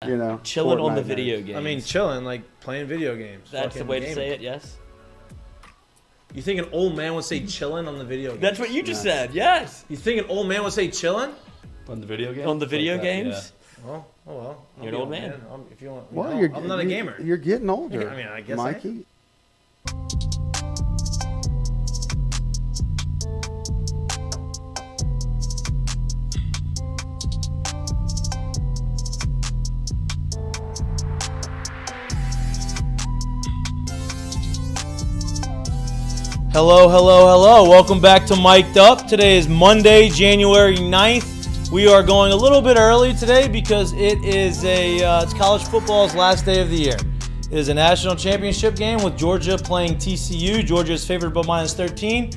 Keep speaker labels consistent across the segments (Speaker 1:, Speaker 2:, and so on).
Speaker 1: chilling on the
Speaker 2: Fortnite
Speaker 1: video
Speaker 2: nights.
Speaker 1: games.
Speaker 3: I mean, chilling, like playing video games.
Speaker 1: that's the
Speaker 3: fucking
Speaker 1: way to
Speaker 3: gaming.
Speaker 1: say it. Yes,
Speaker 3: You think an old man would say chilling on the video game?
Speaker 1: that's what you just said. Yes,
Speaker 3: You think an old man would say chilling?
Speaker 2: On the video game?
Speaker 1: on the video games.
Speaker 3: Well, oh well. I'll
Speaker 1: You're
Speaker 3: be
Speaker 1: an old man.
Speaker 3: If you want,
Speaker 2: Well,
Speaker 3: I'm not a gamer.
Speaker 2: You're getting older.
Speaker 3: I mean, I guess I
Speaker 2: Mikey.
Speaker 3: Hello. Welcome back to Mik'd Up. Today is Monday, January 9th. We are going a little bit early today because it is it's college football's last day of the year. It is a national championship game with Georgia playing TCU. Georgia is favored by -13.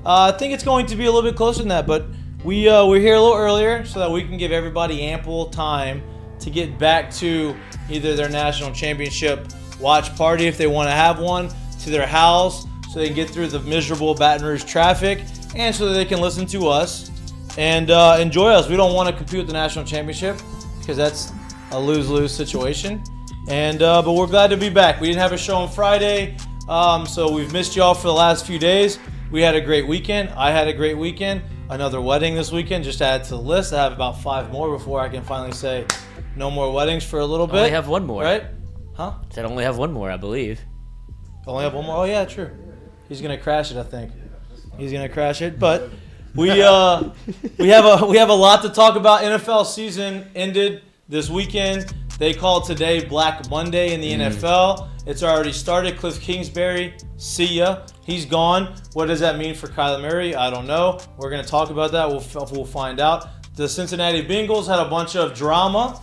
Speaker 3: I think it's going to be a little bit closer than that, but we're here a little earlier so that we can give everybody ample time to get back to either their national championship watch party if they want to have one, to their house, so they can get through the miserable Baton Rouge traffic, and so that they can listen to us and enjoy us. We don't want to compete with the national championship because that's a lose-lose situation. But we're glad to be back. We didn't have a show on Friday, so we've missed y'all for the last few days. We had a great weekend. I had a great weekend. Another wedding this weekend. Just add to the list. I have about 5 more before I can finally say no more weddings for a little bit.
Speaker 1: Only have one more.
Speaker 3: Right? Huh?
Speaker 1: Said only have one more, I believe.
Speaker 3: Only have one more? Oh, yeah, true. He's gonna crash it, I think. He's gonna crash it, but we have a lot to talk about. NFL season ended this weekend. They called today Black Monday in the NFL. It's already started. Cliff Kingsbury, see ya. He's gone. What does that mean for Kyler Murray? I don't know. We're gonna talk about that. We'll find out. The Cincinnati Bengals had a bunch of drama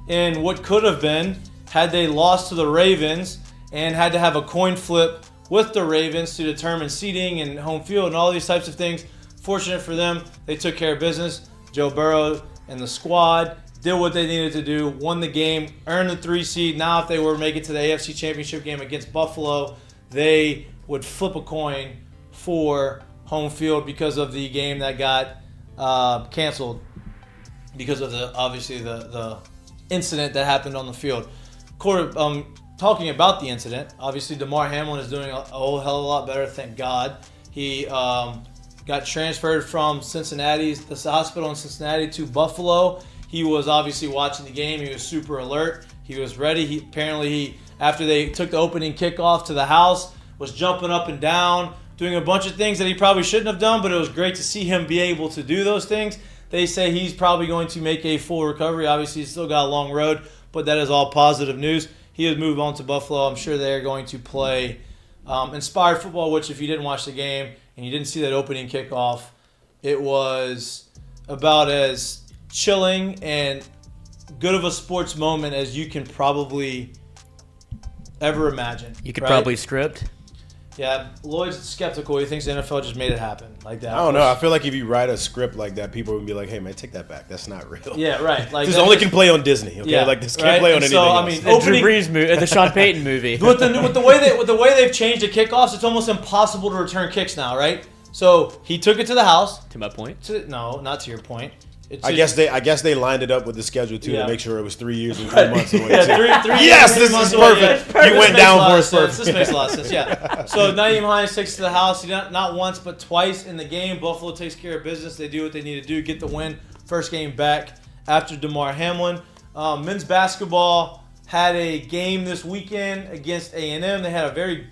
Speaker 3: in what could have been had they lost to the Ravens and had to have a coin flip with the Ravens to determine seeding and home field and all these types of things. Fortunate for them, they took care of business. Joe Burrow and the squad did what they needed to do, won the game, earned the 3 seed. Now if they were to make it to the AFC Championship game against Buffalo, they would flip a coin for home field because of the game that got canceled because of the incident that happened on the field. Talking about the incident, obviously Damar Hamlin is doing a whole hell of a lot better, thank God. He got transferred from the hospital in Cincinnati to Buffalo. He was obviously watching the game. He was super alert. He was ready. After they took the opening kickoff to the house, was jumping up and down, doing a bunch of things that he probably shouldn't have done, but it was great to see him be able to do those things. They say he's probably going to make a full recovery. Obviously, he's still got a long road, but that is all positive news. He has moved on to Buffalo. I'm sure they're going to play inspired football, which if you didn't watch the game and you didn't see that opening kickoff, it was about as chilling and good of a sports moment as you can probably ever imagine.
Speaker 1: You could
Speaker 3: right?
Speaker 1: probably script.
Speaker 3: Yeah, Lloyd's skeptical. He thinks the NFL just made it happen like that.
Speaker 4: I don't know. I feel like if you write a script like that, people would be like, "Hey man, take that back. That's not real."
Speaker 3: Yeah, right. Like
Speaker 4: this only can play on Disney. Okay,
Speaker 3: Yeah,
Speaker 4: like this can't
Speaker 3: right?
Speaker 4: play on
Speaker 3: And
Speaker 4: anything
Speaker 3: so, I
Speaker 4: else.
Speaker 3: mean,
Speaker 1: The Drew Brees movie, the Sean Payton movie.
Speaker 3: with the way they've changed the kickoffs, it's almost impossible to return kicks now, right? So he took it to the house.
Speaker 1: To my point.
Speaker 3: No, not to your point.
Speaker 4: I guess they lined it up with the schedule too
Speaker 3: Yeah.
Speaker 4: to make sure it was 3 years and 3 months. Away
Speaker 3: Yeah,
Speaker 4: too.
Speaker 3: 3
Speaker 4: Yes,
Speaker 3: years, 3
Speaker 4: this
Speaker 3: months
Speaker 4: is
Speaker 3: away.
Speaker 4: perfect.
Speaker 3: Yeah.
Speaker 4: You
Speaker 3: This
Speaker 4: went
Speaker 3: makes
Speaker 4: down
Speaker 3: a lot
Speaker 4: for
Speaker 3: of
Speaker 4: us
Speaker 3: sense.
Speaker 4: perfect.
Speaker 3: This makes a lot of sense, yeah. So Naeem Hines takes it to the house. He not once but twice in the game. Buffalo takes care of business. They do what they need to do, get the win. First game back after Damar Hamlin. Men's basketball had a game this weekend against A&M. They had a very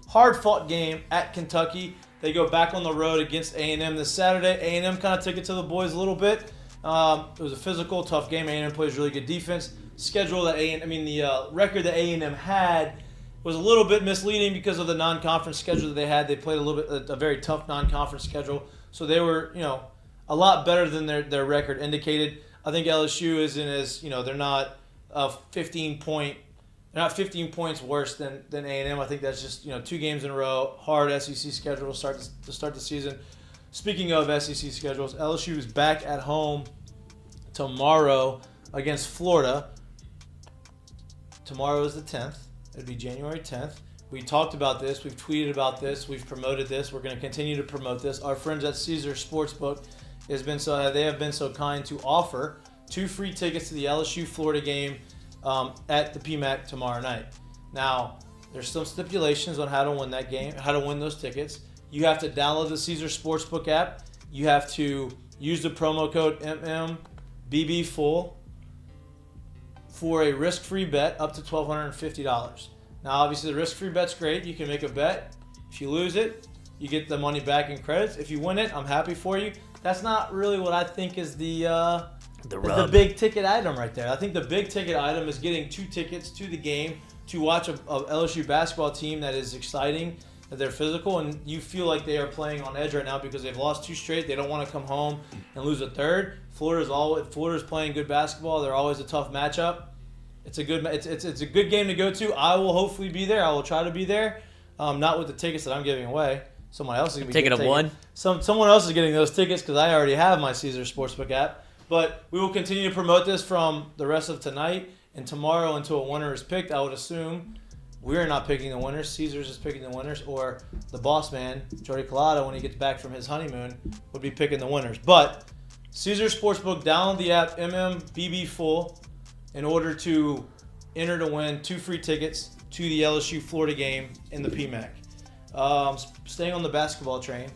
Speaker 3: hard-fought game at Kentucky. They go back on the road against A&M this Saturday. A&M kind of took it to the boys a little bit. It was a physical, tough game. A&M plays really good defense. The record that A&M had was a little bit misleading because of the non-conference schedule that they had. They played a very tough non-conference schedule, so they were, a lot better than their record indicated. I think LSU isn't as, they're not 15 points worse than A&M. I think that's just 2 games in a row, hard SEC schedule to start the season. Speaking of SEC schedules, LSU is back at home tomorrow against Florida. Tomorrow is the 10th. It'd be January 10th. We talked about this. We've tweeted about this. We've promoted this. We're going to continue to promote this. Our friends at Caesar Sportsbook they have been so kind to offer 2 free tickets to the LSU Florida game at the PMAC tomorrow night. Now, there's some stipulations on how to win that game, how to win those tickets. You have to download the Caesar Sportsbook app. You have to use the promo code MMBBFull for a risk-free bet up to $1,250. Now, obviously, the risk-free bet's great. You can make a bet. If you lose it, you get the money back in credits. If you win it, I'm happy for you. That's not really what I think is the big ticket item right there. I think the big ticket item is getting 2 tickets to the game to watch a LSU basketball team that is exciting, that they're physical, and you feel like they are playing on edge right now because they've lost 2 straight. They don't want to come home and lose a third. Florida's playing good basketball. They're always a tough matchup. It's a good game to go to. I will hopefully be there. I will try to be there. Not with the tickets that I'm giving away. Someone else is going to be
Speaker 1: Ticket of one.
Speaker 3: Someone else is getting those tickets because I already have my Caesar Sportsbook app. But we will continue to promote this from the rest of tonight and tomorrow until a winner is picked. I would assume we're not picking the winners. Caesar's is picking the winners, or the boss man, Jordy Collado, when he gets back from his honeymoon, would be picking the winners. But Caesar Sportsbook, download the app MMBBFull in order to enter to win 2 free tickets to the LSU Florida game in the PMAC. Staying on the basketball train,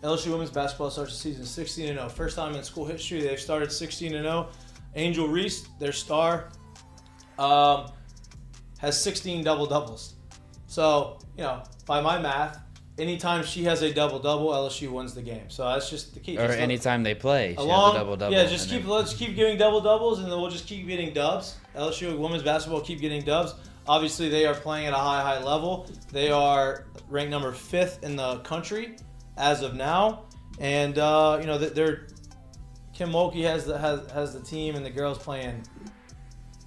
Speaker 3: LSU women's basketball starts the season 16-0. First time in school history they've started 16-0. Angel Reese, their star, has 16 double-doubles. So, by my math, anytime she has a double-double, LSU wins the game. So that's just the key.
Speaker 5: Or anytime they play, she has a double-double.
Speaker 3: Yeah, let's keep giving double-doubles, and then we'll just keep getting dubs. LSU women's basketball keep getting dubs. Obviously, they are playing at a high level. They are ranked number 5th in the country as of now, and they're Kim Mulkey has the team, and the girls playing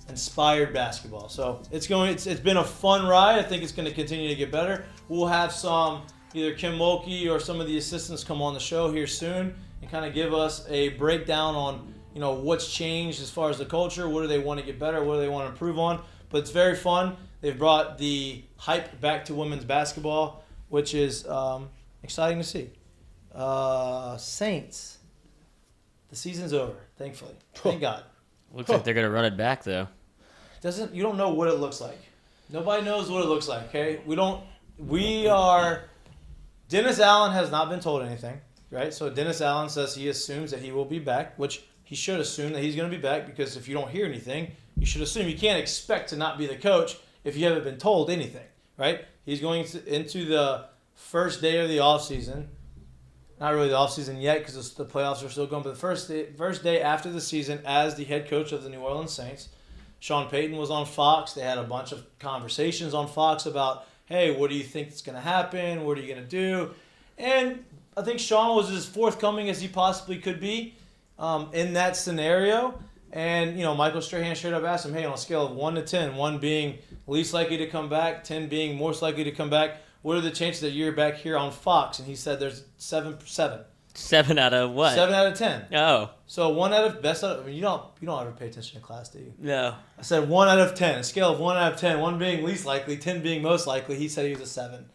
Speaker 3: inspired basketball. So it's been a fun ride. I think it's going to continue to get better. We'll have some either Kim Mulkey or some of the assistants come on the show here soon and kind of give us a breakdown on what's changed as far as the culture. What do they want to get better? What do they want to improve on? But it's very fun. They've brought the hype back to women's basketball, which is exciting to see. Saints. The season's over, thankfully. Thank God.
Speaker 1: Looks like they're gonna run it back though.
Speaker 3: You don't know what it looks like. Nobody knows what it looks like, okay? Dennis Allen has not been told anything, right? So Dennis Allen says he assumes that he will be back, which he should assume that he's going to be back, because if you don't hear anything, you should assume. You can't expect to not be the coach if you haven't been told anything, right? He's going into the first day of the offseason. Not really the offseason yet because the playoffs are still going, but the first day after the season as the head coach of the New Orleans Saints. Sean Payton was on Fox. They had a bunch of conversations on Fox about, hey, what do you think is going to happen? What are you going to do? And I think Sean was as forthcoming as he possibly could be in that scenario. And, Michael Strahan straight up asked him, hey, on a scale of 1 to 10, 1 being least likely to come back, 10 being most likely to come back, what are the chances that you're back here on Fox? And he said there's 7.
Speaker 1: 7 out of what?
Speaker 3: 7 out of 10.
Speaker 1: Oh.
Speaker 3: So 1 out of best out of, you don't ever pay attention to class, do you?
Speaker 1: No.
Speaker 3: I said 1 out of 10. A scale of 1 out of 10. 1 being least likely, 10 being most likely. He said he was a 7,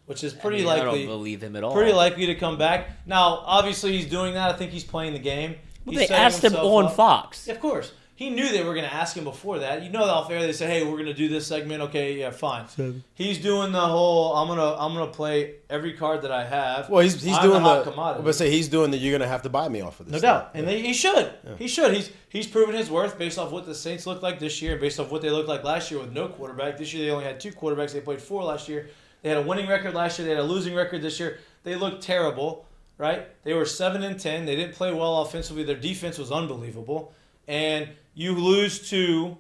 Speaker 3: which is pretty likely.
Speaker 1: I don't believe him at all.
Speaker 3: Pretty likely to come back. Now, obviously, he's doing that. I think he's playing the game.
Speaker 1: Well, they asked him on Fox.
Speaker 3: Yeah, of course. He knew they were going to ask him before that. Off air they said, "Hey, we're going to do this segment." Okay, yeah, fine. 7. He's doing the whole. I'm gonna play every card that I have.
Speaker 4: Well, he's doing the.
Speaker 3: commodity.
Speaker 4: I'm gonna say he's doing the. You're gonna have to buy me off of this.
Speaker 3: No doubt, and he should. Yeah. He should. He's proven his worth based off what the Saints looked like this year, based off what they looked like last year with no quarterback. This year they only had 2 quarterbacks. They played 4 last year. They had a winning record last year. They had a losing record this year. They looked terrible, right? They were 7-10. They didn't play well offensively. Their defense was unbelievable, and you lose to.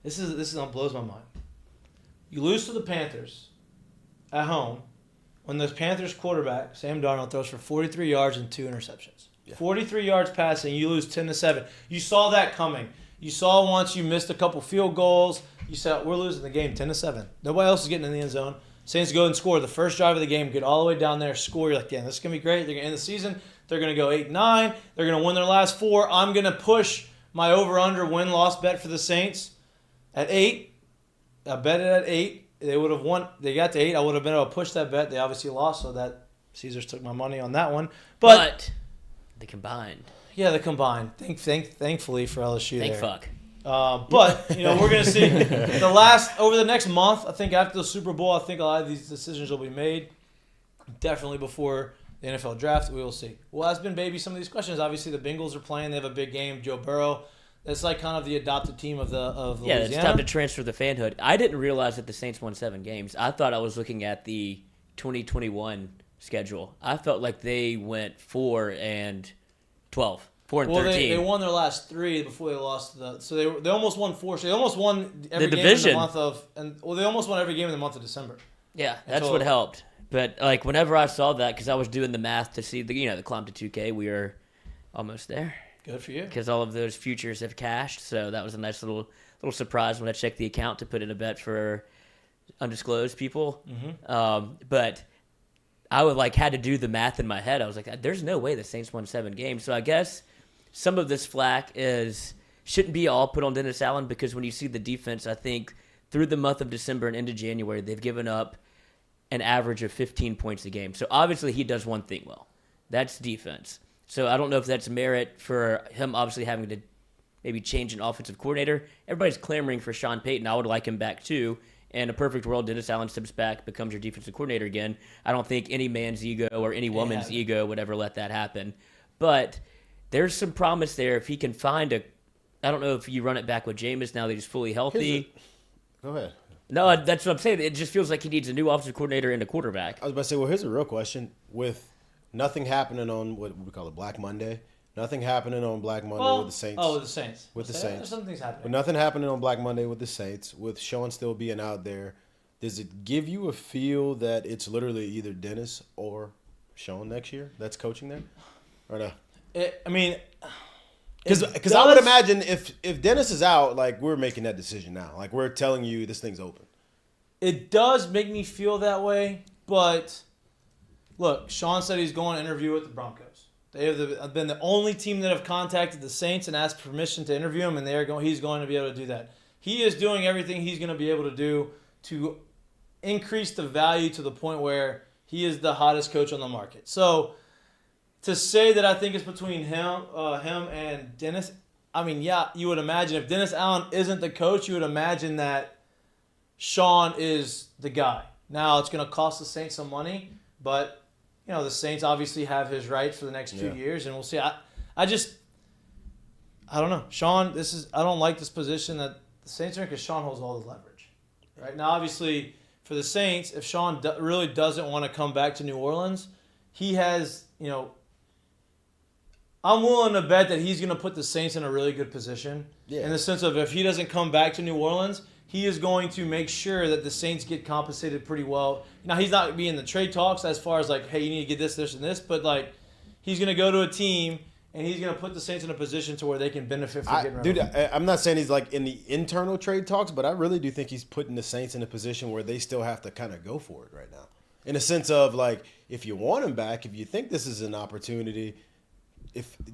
Speaker 3: This blows my mind. You lose to the Panthers at home when the Panthers quarterback Sam Darnold throws for 43 yards and 2 interceptions. Yeah. 43 yards passing. You lose 10-7. You saw that coming. You saw once you missed a couple field goals. You said we're losing the game 10-7. Nobody else is getting in the end zone. Saints go and score the first drive of the game, get all the way down there, score. You're like, yeah, this is gonna be great. They're gonna end the season. They're going to go 8-9. They're going to win their last 4. I'm going to push my over-under win-loss bet for the Saints at 8. I bet it at 8. They would have won. They got to 8. I would have been able to push that bet. They obviously lost, so that Caesars took my money on that one. But
Speaker 1: they combined.
Speaker 3: Yeah, the combined. Thankfully for LSU
Speaker 1: Thank
Speaker 3: there.
Speaker 1: fuck.
Speaker 3: But we're gonna see over the next month. I think after the Super Bowl, I think a lot of these decisions will be made. Definitely before the NFL draft, we will see. Well, that's been maybe some of these questions. Obviously, the Bengals are playing. They have a big game. Joe Burrow. That's like kind of the adopted team of Louisiana.
Speaker 1: It's time to transfer the fanhood. I didn't realize that the Saints won 7 games. I thought I was looking at the 2021 schedule. I felt like they went 4-12, 4-13.
Speaker 3: They won their last 3 before they lost so they almost won 4. So they almost won every game
Speaker 1: division.
Speaker 3: in the month of they almost won every game in the month of December.
Speaker 1: Yeah, that's what helped. But like whenever I saw that, because I was doing the math to see the climb to 2K, we are almost there.
Speaker 3: Good for you.
Speaker 1: Because all of those futures have cashed, so that was a nice little surprise when I checked the account to put in a bet for undisclosed people.
Speaker 3: Mm-hmm.
Speaker 1: But I would had to do the math in my head. I was like, there's no way the Saints won 7 games. So I guess some of this flack shouldn't be all put on Dennis Allen, because when you see the defense, I think through the month of December and into January, they've given up an average of 15 points a game. So obviously he does one thing well. That's defense. So I don't know if that's merit for him obviously having to maybe change an offensive coordinator. Everybody's clamoring for Sean Payton. I would like him back too. In a perfect world, Dennis Allen steps back, becomes your defensive coordinator again. I don't think any man's ego or any woman's ego would ever let that happen. But there's some promise there if he can find I don't know if you run it back with Jameis now that he's fully healthy.
Speaker 4: Go ahead.
Speaker 1: No, that's what I'm saying. It just feels like he needs a new offensive coordinator and a quarterback.
Speaker 4: I was about to say, well, here's a real question. With nothing happening on what we call it, Black Monday, nothing happening on Black Monday with the Saints.
Speaker 3: Oh, with the Saints.
Speaker 4: With the Saints.
Speaker 3: Something's happening.
Speaker 4: But nothing happening on Black Monday with the Saints, with Sean still being out there, does it give you a feel that it's literally either Dennis or Sean next year that's coaching there? Or no? Because I would imagine if Dennis is out, we're making that decision now. We're telling you this thing's open.
Speaker 3: It does make me feel that way, but look, Sean said he's going to interview with the Broncos. They have been the only team that have contacted the Saints and asked permission to interview him, and he's going to be able to do that. He is doing everything he's going to be able to do to increase the value to the point where he is the hottest coach on the market. So to say that I think it's between him and Dennis, you would imagine if Dennis Allen isn't the coach, you would imagine that Sean is the guy. Now, it's going to cost the Saints some money, but the Saints obviously have his rights for the next 2 years, and we'll see. I don't know. Sean, I don't like this position that the Saints are in because Sean holds all the leverage. Right now, obviously, for the Saints, if Sean really doesn't want to come back to New Orleans, he has, I'm willing to bet that he's going to put the Saints in a really good position in the sense of if he doesn't come back to New Orleans, he is going to make sure that the Saints get compensated pretty well. Now, he's not going to be in the trade talks as far as hey, you need to get this, this, and this, but he's going to go to a team and he's going to put the Saints in a position to where they can benefit from getting rid of him.
Speaker 4: I'm not saying he's in the internal trade talks, but I really do think he's putting the Saints in a position where they still have to kind of go for it right now. In a sense of if you want him back, if you think this is an opportunity,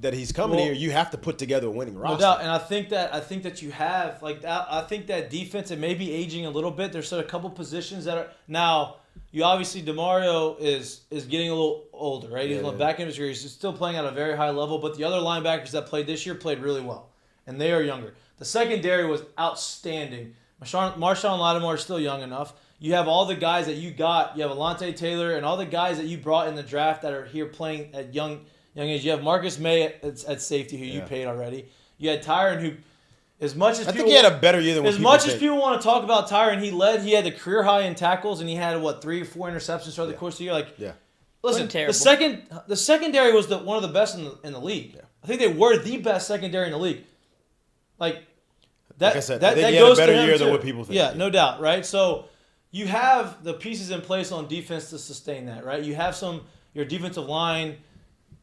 Speaker 4: that he's coming here, you have to put together a winning roster.
Speaker 3: No doubt, and I think that you have I think that defense, it may be aging a little bit. There's a couple positions that are now. You obviously DeMario is getting a little older, right? He's back in his career. He's still playing at a very high level, but the other linebackers that played this year played really well, and they are younger. The secondary was outstanding. Marshawn Lattimore is still young enough. You have all the guys that you got. You have Alontae Taylor and all the guys that you brought in the draft that are here playing at young age. You have Marcus May at safety, who you paid already. You had Tyron, who, as much as
Speaker 4: I think he had a better year than what people
Speaker 3: as people want to talk about Tyron, he had the career high in tackles, and he had 3 or 4 interceptions throughout the course of the year. Listen, the secondary was one of the best in the league. Yeah. I think they were the best secondary in the league. Like I said,
Speaker 4: I think he had a better year than what people think.
Speaker 3: Yeah, no doubt, right? So you have the pieces in place on defense to sustain that, right? You have your defensive line.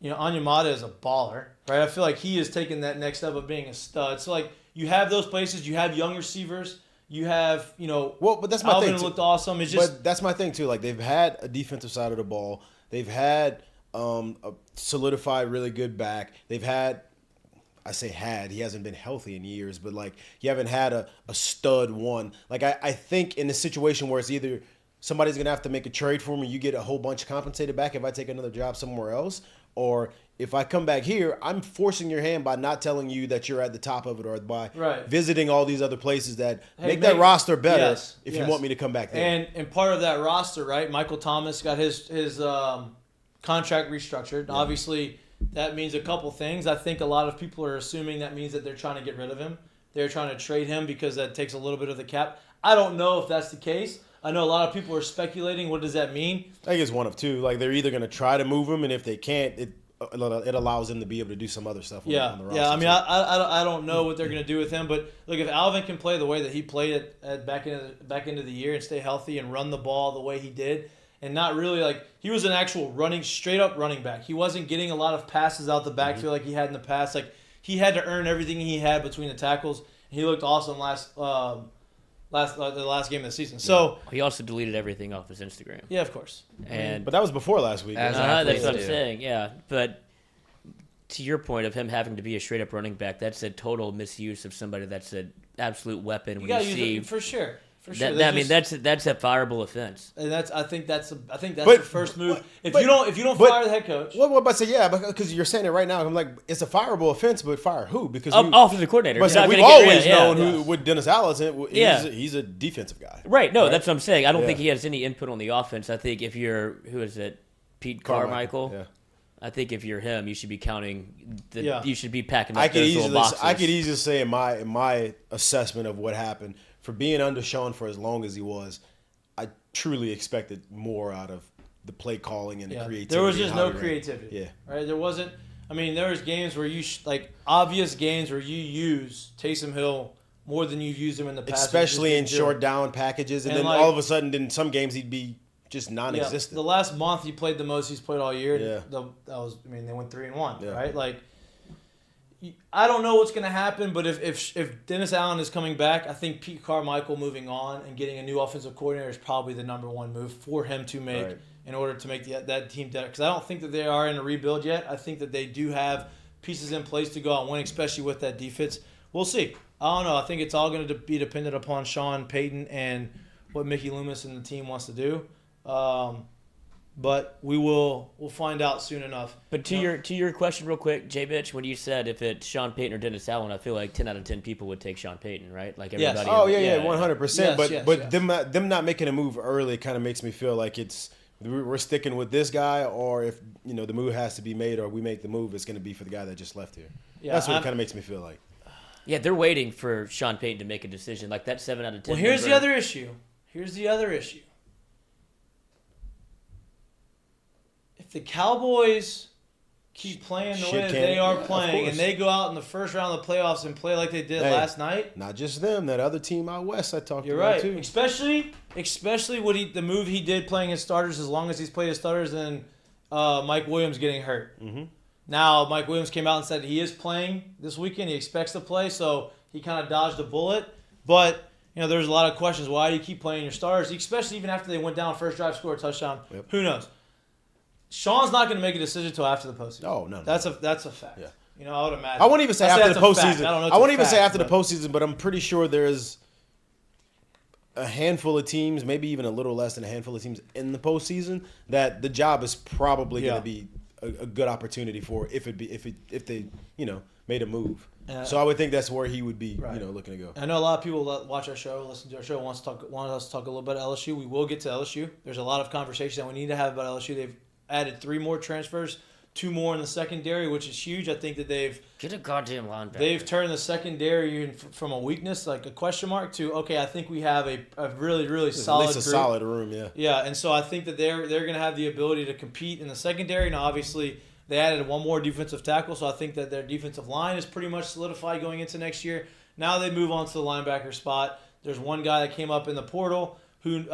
Speaker 3: Onyemata is a baller, right? I feel like he has taken that next step of being a stud. So, you have those places. You have young receivers. You have,
Speaker 4: but that's my
Speaker 3: Alvin
Speaker 4: thing.
Speaker 3: Looked awesome.
Speaker 4: But that's my thing, too. They've had a defensive side of the ball. They've had a solidified, really good back. They've had, he hasn't been healthy in years, but, you haven't had a stud one. I think in the situation where it's either somebody's going to have to make a trade for me, you get a whole bunch compensated back if I take another job somewhere else, Or if I come back here, I'm forcing your hand by not telling you that you're at the top of it, or by visiting all these other places that make that roster better if you want me to come back there.
Speaker 3: And part of that roster, right? Michael Thomas got his contract restructured. Yeah. Obviously, that means a couple things. I think a lot of people are assuming that means that they're trying to get rid of him. They're trying to trade him because that takes a little bit of the cap. I don't know if that's the case. I know a lot of people are speculating. What does that mean?
Speaker 4: I think it's one of two. Like, they're either going to try to move him, and if they can't, it allows them to be able to do some other stuff on the roster.
Speaker 3: Yeah, I mean, I don't know what they're going to do with him, but look, if Alvin can play the way that he played at back into the year and stay healthy and run the ball the way he did, and not really like he was an actual straight up running back. He wasn't getting a lot of passes out the backfield like he had in the past. Like, he had to earn everything he had between the tackles. He looked awesome the last game of the season. So
Speaker 1: he also deleted everything off his Instagram.
Speaker 3: Yeah, of course.
Speaker 4: But that was before last week.
Speaker 1: That's what I'm saying. Yeah, but to your point of him having to be a straight up running back, that's a total misuse of somebody that's an absolute weapon.
Speaker 3: You got to use it for sure. For sure.
Speaker 1: That's a fireable offense.
Speaker 3: And I think that's the first move. If you don't fire the head coach.
Speaker 4: What about say because you're saying it right now. I'm like, it's a fireable offense, but fire who? Because
Speaker 1: offensive coordinator.
Speaker 4: But we've always known who with Dennis Allen. He's a defensive guy.
Speaker 1: Right. No, that's what I'm saying. I don't think he has any input on the offense. I think if you're Pete Carmichael.
Speaker 4: Yeah.
Speaker 1: I think if you're him, you should be counting. You should be packing up
Speaker 4: I
Speaker 1: those little boxes.
Speaker 4: I could easily say in my assessment of what happened, for being under Sean for as long as he was, I truly expected more out of the play calling and the creativity.
Speaker 3: There was just no creativity.
Speaker 4: Yeah.
Speaker 3: Right. There wasn't. I mean, there was games where obvious games where you use Taysom Hill more than you've used him in the past,
Speaker 4: especially in short down packages, and then all of a sudden, in some games, he'd be just non-existent.
Speaker 3: The last month he played the most he's played all year. Yeah. They went 3-1, right? Like, I don't know what's going to happen, but if Dennis Allen is coming back, I think Pete Carmichael moving on and getting a new offensive coordinator is probably the number one move for him to make in order to make that team better. Because I don't think that they are in a rebuild yet. I think that they do have pieces in place to go out and win, especially with that defense. We'll see. I don't know. I think it's all going to be dependent upon Sean Payton and what Mickey Loomis and the team wants to do. But we'll find out soon enough.
Speaker 1: But to your question real quick, J. Mitch, when you said if it's Sean Payton or Dennis Allen, I feel like 10 out of 10 people would take Sean Payton, right? Like everybody.
Speaker 3: Yes.
Speaker 4: Oh yeah, 100%. But them not making a move early kind of makes me feel like we're sticking with this guy, or if the move has to be made, or we make the move, it's going to be for the guy that just left here. Yeah, that's what it kind of makes me feel like.
Speaker 1: Yeah, they're waiting for Sean Payton to make a decision. Like that 7 out of 10.
Speaker 3: Well, here's the other issue. If the Cowboys keep playing the way that they are playing, and they go out in the first round of the playoffs and play like they did last night,
Speaker 4: not just them, that other team out west I talked
Speaker 3: about
Speaker 4: right. too.
Speaker 3: Especially the move he did playing his starters, as long as he's played his starters, and Mike Williams getting hurt. Mm-hmm. Now Mike Williams came out and said he is playing this weekend. He expects to play, so he kind of dodged a bullet. But there's a lot of questions. Why do you keep playing your starters, especially even after they went down first drive, scored a touchdown? Yep. Who knows? Sean's not going to make a decision until after the postseason.
Speaker 4: Oh, no.
Speaker 3: That's a fact. Yeah. I would imagine.
Speaker 4: I won't even say after the postseason. I won't even say after the postseason, but I'm pretty sure there's a handful of teams, maybe even a little less than a handful of teams in the postseason, that the job is probably going to be a good opportunity for if they made a move. So I would think that's where he would be looking to go.
Speaker 3: I know a lot of people that watch our show, listen to our show, want us to talk a little bit about LSU. We will get to LSU. There's a lot of conversation that we need to have about LSU. They've added 3 more transfers, 2 more in the secondary, which is huge. I think that they've
Speaker 1: get a goddamn linebacker.
Speaker 3: They've turned the secondary from a weakness, like a question mark, to I think we have a really, really solid
Speaker 4: at least a solid room, yeah.
Speaker 3: Yeah, and so I think that they're going to have the ability to compete in the secondary. Now, obviously, they added 1 more defensive tackle, so I think that their defensive line is pretty much solidified going into next year. Now they move on to the linebacker spot. There's one guy that came up in the portal who,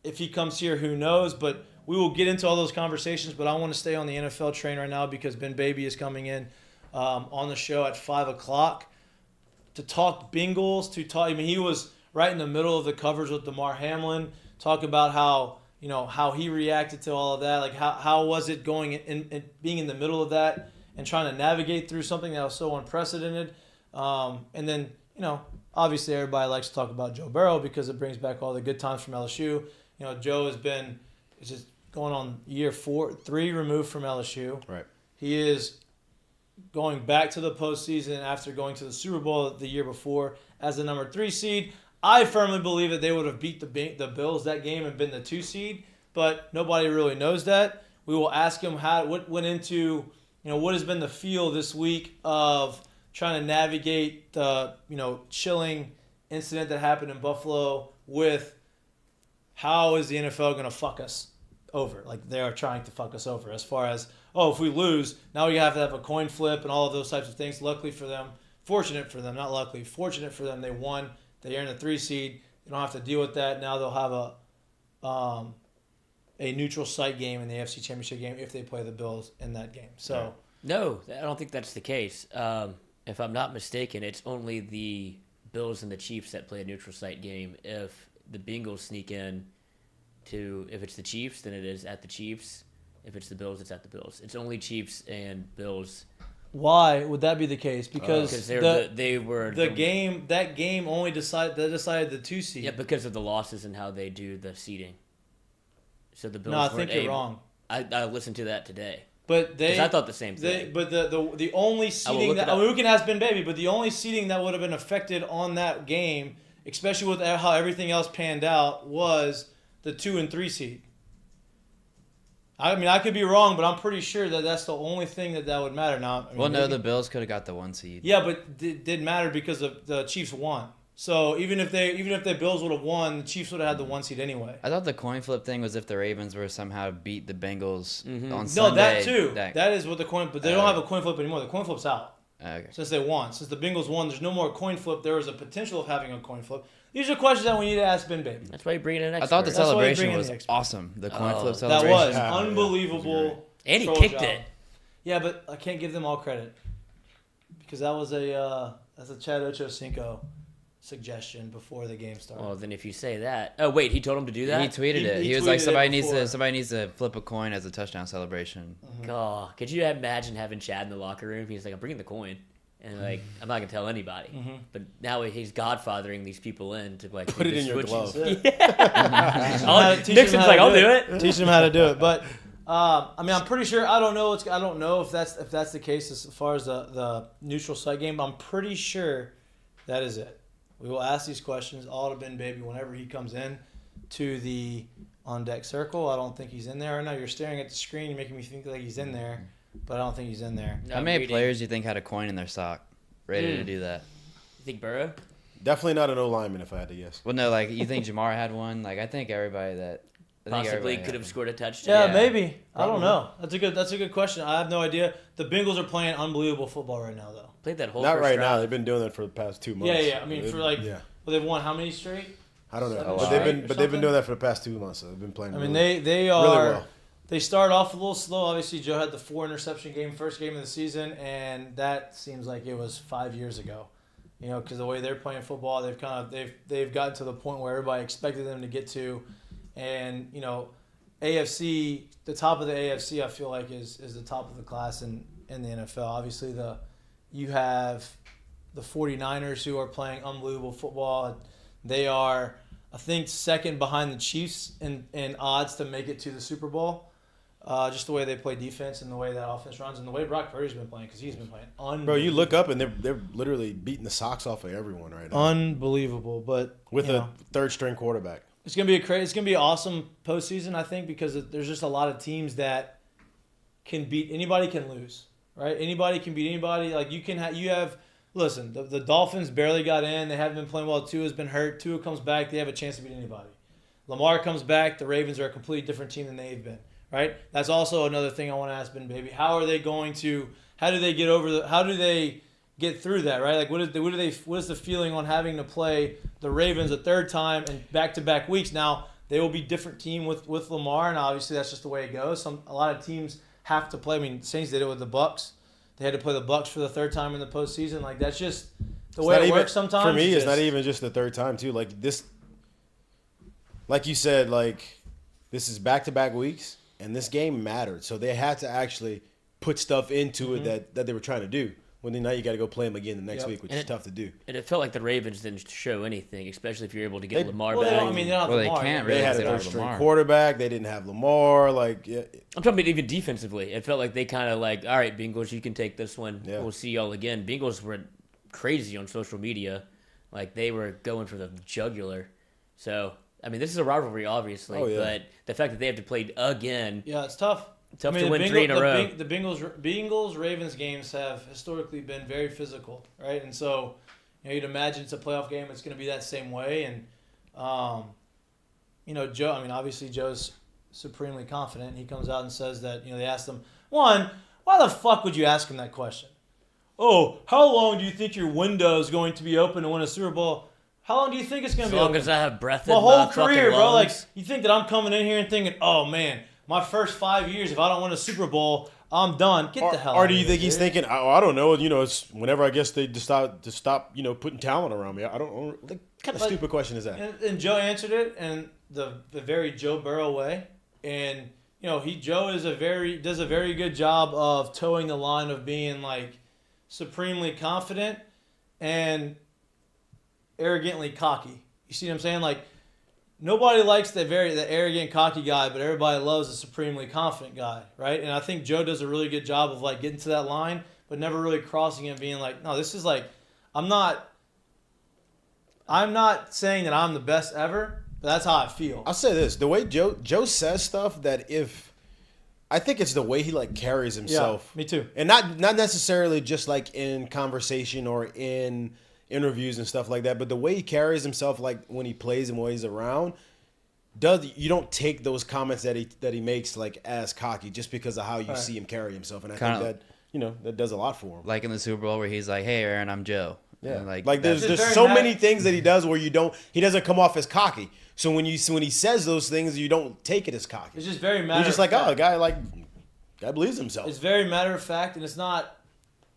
Speaker 3: if he comes here, who knows, but we will get into all those conversations, but I want to stay on the NFL train right now because Ben Baby is coming in on the show at 5 o'clock to talk Bengals. He was right in the middle of the coverage with Damar Hamlin, talk about how he reacted to all of that. Like, how was it going and being in the middle of that and trying to navigate through something that was so unprecedented. And then, obviously everybody likes to talk about Joe Burrow because it brings back all the good times from LSU. Joe is just going on year 3 removed from LSU.
Speaker 4: Right.
Speaker 3: He is going back to the postseason after going to the Super Bowl the year before as the number 3 seed. I firmly believe that they would have beat the Bills that game and been the 2 seed, but nobody really knows that. We will ask him what went into, what has been the feel this week of trying to navigate the, chilling incident that happened in Buffalo with how is the NFL going to fuck us over? Like, they are trying to fuck us over as far as, if we lose, now we have to have a coin flip and all of those types of things. Luckily for them, fortunate for them, not luckily, fortunate for them, they won. They earned the 3 seed. They don't have to deal with that. Now they'll have a neutral site game in the AFC Championship game if they play the Bills in that game. So
Speaker 1: no, I don't think that's the case. If I'm not mistaken, it's only the Bills and the Chiefs that play a neutral site game. If the Bengals sneak in if it's the Chiefs, then it is at the Chiefs. If it's the Bills, it's at the Bills. It's only Chiefs and Bills.
Speaker 3: Why would that be the case? Because
Speaker 1: that
Speaker 3: game only decided the 2 seed.
Speaker 1: Yeah, because of the losses and how they do the seeding. So the Bills.
Speaker 3: No, I think you're wrong.
Speaker 1: I listened to that today.
Speaker 3: But
Speaker 1: I thought the same thing.
Speaker 3: But the only seeding we can ask Ben Baby, but the only seeding that would have been affected on that game, especially with how everything else panned out, was the 2 and 3 seed. I mean, I could be wrong, but I'm pretty sure that that's the only thing that would matter. Now,
Speaker 5: the Bills could have got the 1 seed.
Speaker 3: Yeah, but it didn't matter because the Chiefs won. So even if the Bills would have won, the Chiefs would have had the 1 seed anyway.
Speaker 5: I thought the coin flip thing was if the Ravens were somehow beat the Bengals on Sunday.
Speaker 3: No, that too. That is what the coin. But they don't have a coin flip anymore. The coin flip's out.
Speaker 5: Okay.
Speaker 3: Since they won, since the Bengals won, there's no more coin flip. There was a potential of having a coin flip. These are questions that we need to ask Ben Baby.
Speaker 1: That's why you bring in an expert.
Speaker 5: I thought the celebration was awesome. The coin flip celebration.
Speaker 3: That was unbelievable.
Speaker 1: And he kicked it.
Speaker 3: Yeah, but I can't give them all credit because that was that's a Chad Ochocinco suggestion before the game started.
Speaker 1: Well, then if you say that, wait, he told him to do that.
Speaker 5: He tweeted it. He was like, somebody needs to flip a coin as a touchdown celebration.
Speaker 3: Mm-hmm.
Speaker 1: God, could you imagine having Chad in the locker room? He's like, I'm bringing the coin. And like, I'm not gonna tell anybody.
Speaker 3: Mm-hmm.
Speaker 1: But now he's godfathering these people in to like
Speaker 4: put it in your glove.
Speaker 1: Yeah. Nixon's like, I'll do it.
Speaker 3: Teach them how to do it. But I'm pretty sure. I don't know if that's the case as far as the neutral site game. But I'm pretty sure that is it. We will ask these questions all to Ben Baby whenever he comes in to the on deck circle. I don't think he's in there right now. You're staring at the screen. You're making me think like he's in there. But I don't think he's in there.
Speaker 5: How many players do you think had a coin in their sock ready to do that?
Speaker 1: You think Burrow?
Speaker 4: Definitely not an O-lineman if I had to guess.
Speaker 5: Well, no, like, you think Jamar had one? Like, I think everybody that...
Speaker 1: Possibly could have scored a touchdown.
Speaker 3: Yeah, maybe. Probably. I don't know. That's a good question. I have no idea. The Bengals are playing unbelievable football right now, though.
Speaker 1: Played that whole
Speaker 4: Not right
Speaker 1: drive.
Speaker 4: now. They've been doing that for the past 2 months.
Speaker 3: Yeah. I mean, well, they've won how many straight?
Speaker 4: I don't know.
Speaker 3: But
Speaker 4: they've been doing that for the past 2 months. So they've been playing.
Speaker 3: I mean,
Speaker 4: really,
Speaker 3: they are.
Speaker 4: really well.
Speaker 3: They started off a little slow. Obviously, Joe had the 4 interception game, first game of the season, and that seems like it was 5 years ago. Because the way they're playing football, they've gotten to the point where everybody expected them to get to, and AFC, the top of the AFC, I feel like is the top of the class in the NFL. Obviously, you have the 49ers who are playing unbelievable football. They are, I think, second behind the Chiefs in odds to make it to the Super Bowl. Just the way they play defense and the way that offense runs and the way Brock Purdy's been playing because he's been playing unbelievable.
Speaker 4: Bro, you look up and they're literally beating the socks off of everyone right now.
Speaker 3: Unbelievable, but
Speaker 4: with a third-string quarterback.
Speaker 3: It's gonna be awesome postseason, I think, because there's just a lot of teams that can beat anybody, can lose, right? Anybody can beat anybody. Like listen, the Dolphins barely got in. They haven't been playing well. Tua's been hurt. How comes back, they have a chance to beat anybody. Lamar comes back. The Ravens are a completely different team than they've been, right? That's also another thing I want to ask Ben Baby. How do they get through that, right? Like, what is the feeling on having to play the Ravens a third time in back-to-back weeks? Now, they will be a different team with Lamar, and obviously that's just the way it goes. A lot of teams have to play. I mean, Saints did it with the Bucs. They had to play the Bucs for the third time in the postseason. Like, that's just the way it works sometimes.
Speaker 4: For me, it's not even just the third time, too. Like, this, like you said, like, this is back-to-back weeks, and this game mattered. So they had to actually put stuff into it that they were trying to do. Well, then now you got to go play them again the next
Speaker 3: Yep.
Speaker 4: week, which
Speaker 1: And
Speaker 4: is tough to do.
Speaker 1: And it felt like the Ravens didn't show anything, especially if you're able to get Lamar
Speaker 3: Well, they
Speaker 1: back.
Speaker 3: don't, I mean, they don't have
Speaker 5: Well, they
Speaker 3: Lamar.
Speaker 5: can't
Speaker 4: They
Speaker 5: really
Speaker 4: had a
Speaker 5: they don't have
Speaker 4: third-string
Speaker 5: Lamar.
Speaker 4: quarterback. They didn't have Lamar. Like, yeah,
Speaker 1: I'm talking about even defensively. It felt like they kind of like, all right, Bengals, you can take this one.
Speaker 4: Yeah.
Speaker 1: We'll see y'all again. Bengals were crazy on social media. Like, they were going for the jugular. So, I mean, this is a rivalry, obviously.
Speaker 4: Oh, yeah.
Speaker 1: But the fact that they have to play again,
Speaker 3: Yeah, it's tough.
Speaker 1: tough to win 3 in a row.
Speaker 3: The Bengals Ravens games have historically been very physical, right? And so, you'd imagine it's a playoff game. It's going to be that same way. And, Joe. I mean, obviously Joe's supremely confident. He comes out and says that they asked him, one, why the fuck would you ask him that question? Oh, how long do you think your window is going to be open to win a Super Bowl? How long do you think it's going
Speaker 1: As
Speaker 3: to be
Speaker 1: long
Speaker 3: open?
Speaker 1: as I have breath in
Speaker 3: My
Speaker 1: my
Speaker 3: whole
Speaker 1: fucking
Speaker 3: career, bro. Like,
Speaker 1: lungs.
Speaker 3: you think that I'm coming in here and thinking, oh man, my first 5 years, if I don't win a Super Bowl, I'm done. Get the hell out
Speaker 4: or
Speaker 3: of
Speaker 4: do you
Speaker 3: here,
Speaker 4: think he's
Speaker 3: dude.
Speaker 4: thinking, I don't know, it's whenever I guess they decide to stop, putting talent around me. I don't know. What kind of
Speaker 3: But-
Speaker 4: stupid question is that?
Speaker 3: And Joe answered it in the very Joe Burrow way, and Joe does a very good job of towing the line of being like supremely confident and arrogantly cocky. You see what I'm saying? Like, nobody likes the arrogant, cocky guy, but everybody loves a supremely confident guy, right? And I think Joe does a really good job of like getting to that line, but never really crossing it and being like, no, this is like, I'm not saying that I'm the best ever, but that's how I feel.
Speaker 4: I'll say this: the way Joe says stuff, I think it's the way he like carries himself.
Speaker 3: Yeah, me too.
Speaker 4: And not necessarily just like in conversation or in interviews and stuff like that, but the way he carries himself, like when he plays and when he's around, you don't take those comments that he makes like as cocky just because of how you see him carry himself, and I think that does a lot for him.
Speaker 5: Like in the Super Bowl where he's like, "Hey, Aaron, I'm Joe."
Speaker 4: Yeah,
Speaker 5: And
Speaker 4: like there's
Speaker 3: It's very
Speaker 4: so
Speaker 3: nice.
Speaker 4: many things that he does where he doesn't come off as cocky. So when he says those things, you don't take it as cocky.
Speaker 3: It's just very matter
Speaker 4: You're just
Speaker 3: of
Speaker 4: like,
Speaker 3: fact.
Speaker 4: oh, guy believes himself.
Speaker 3: It's very matter of fact, and it's not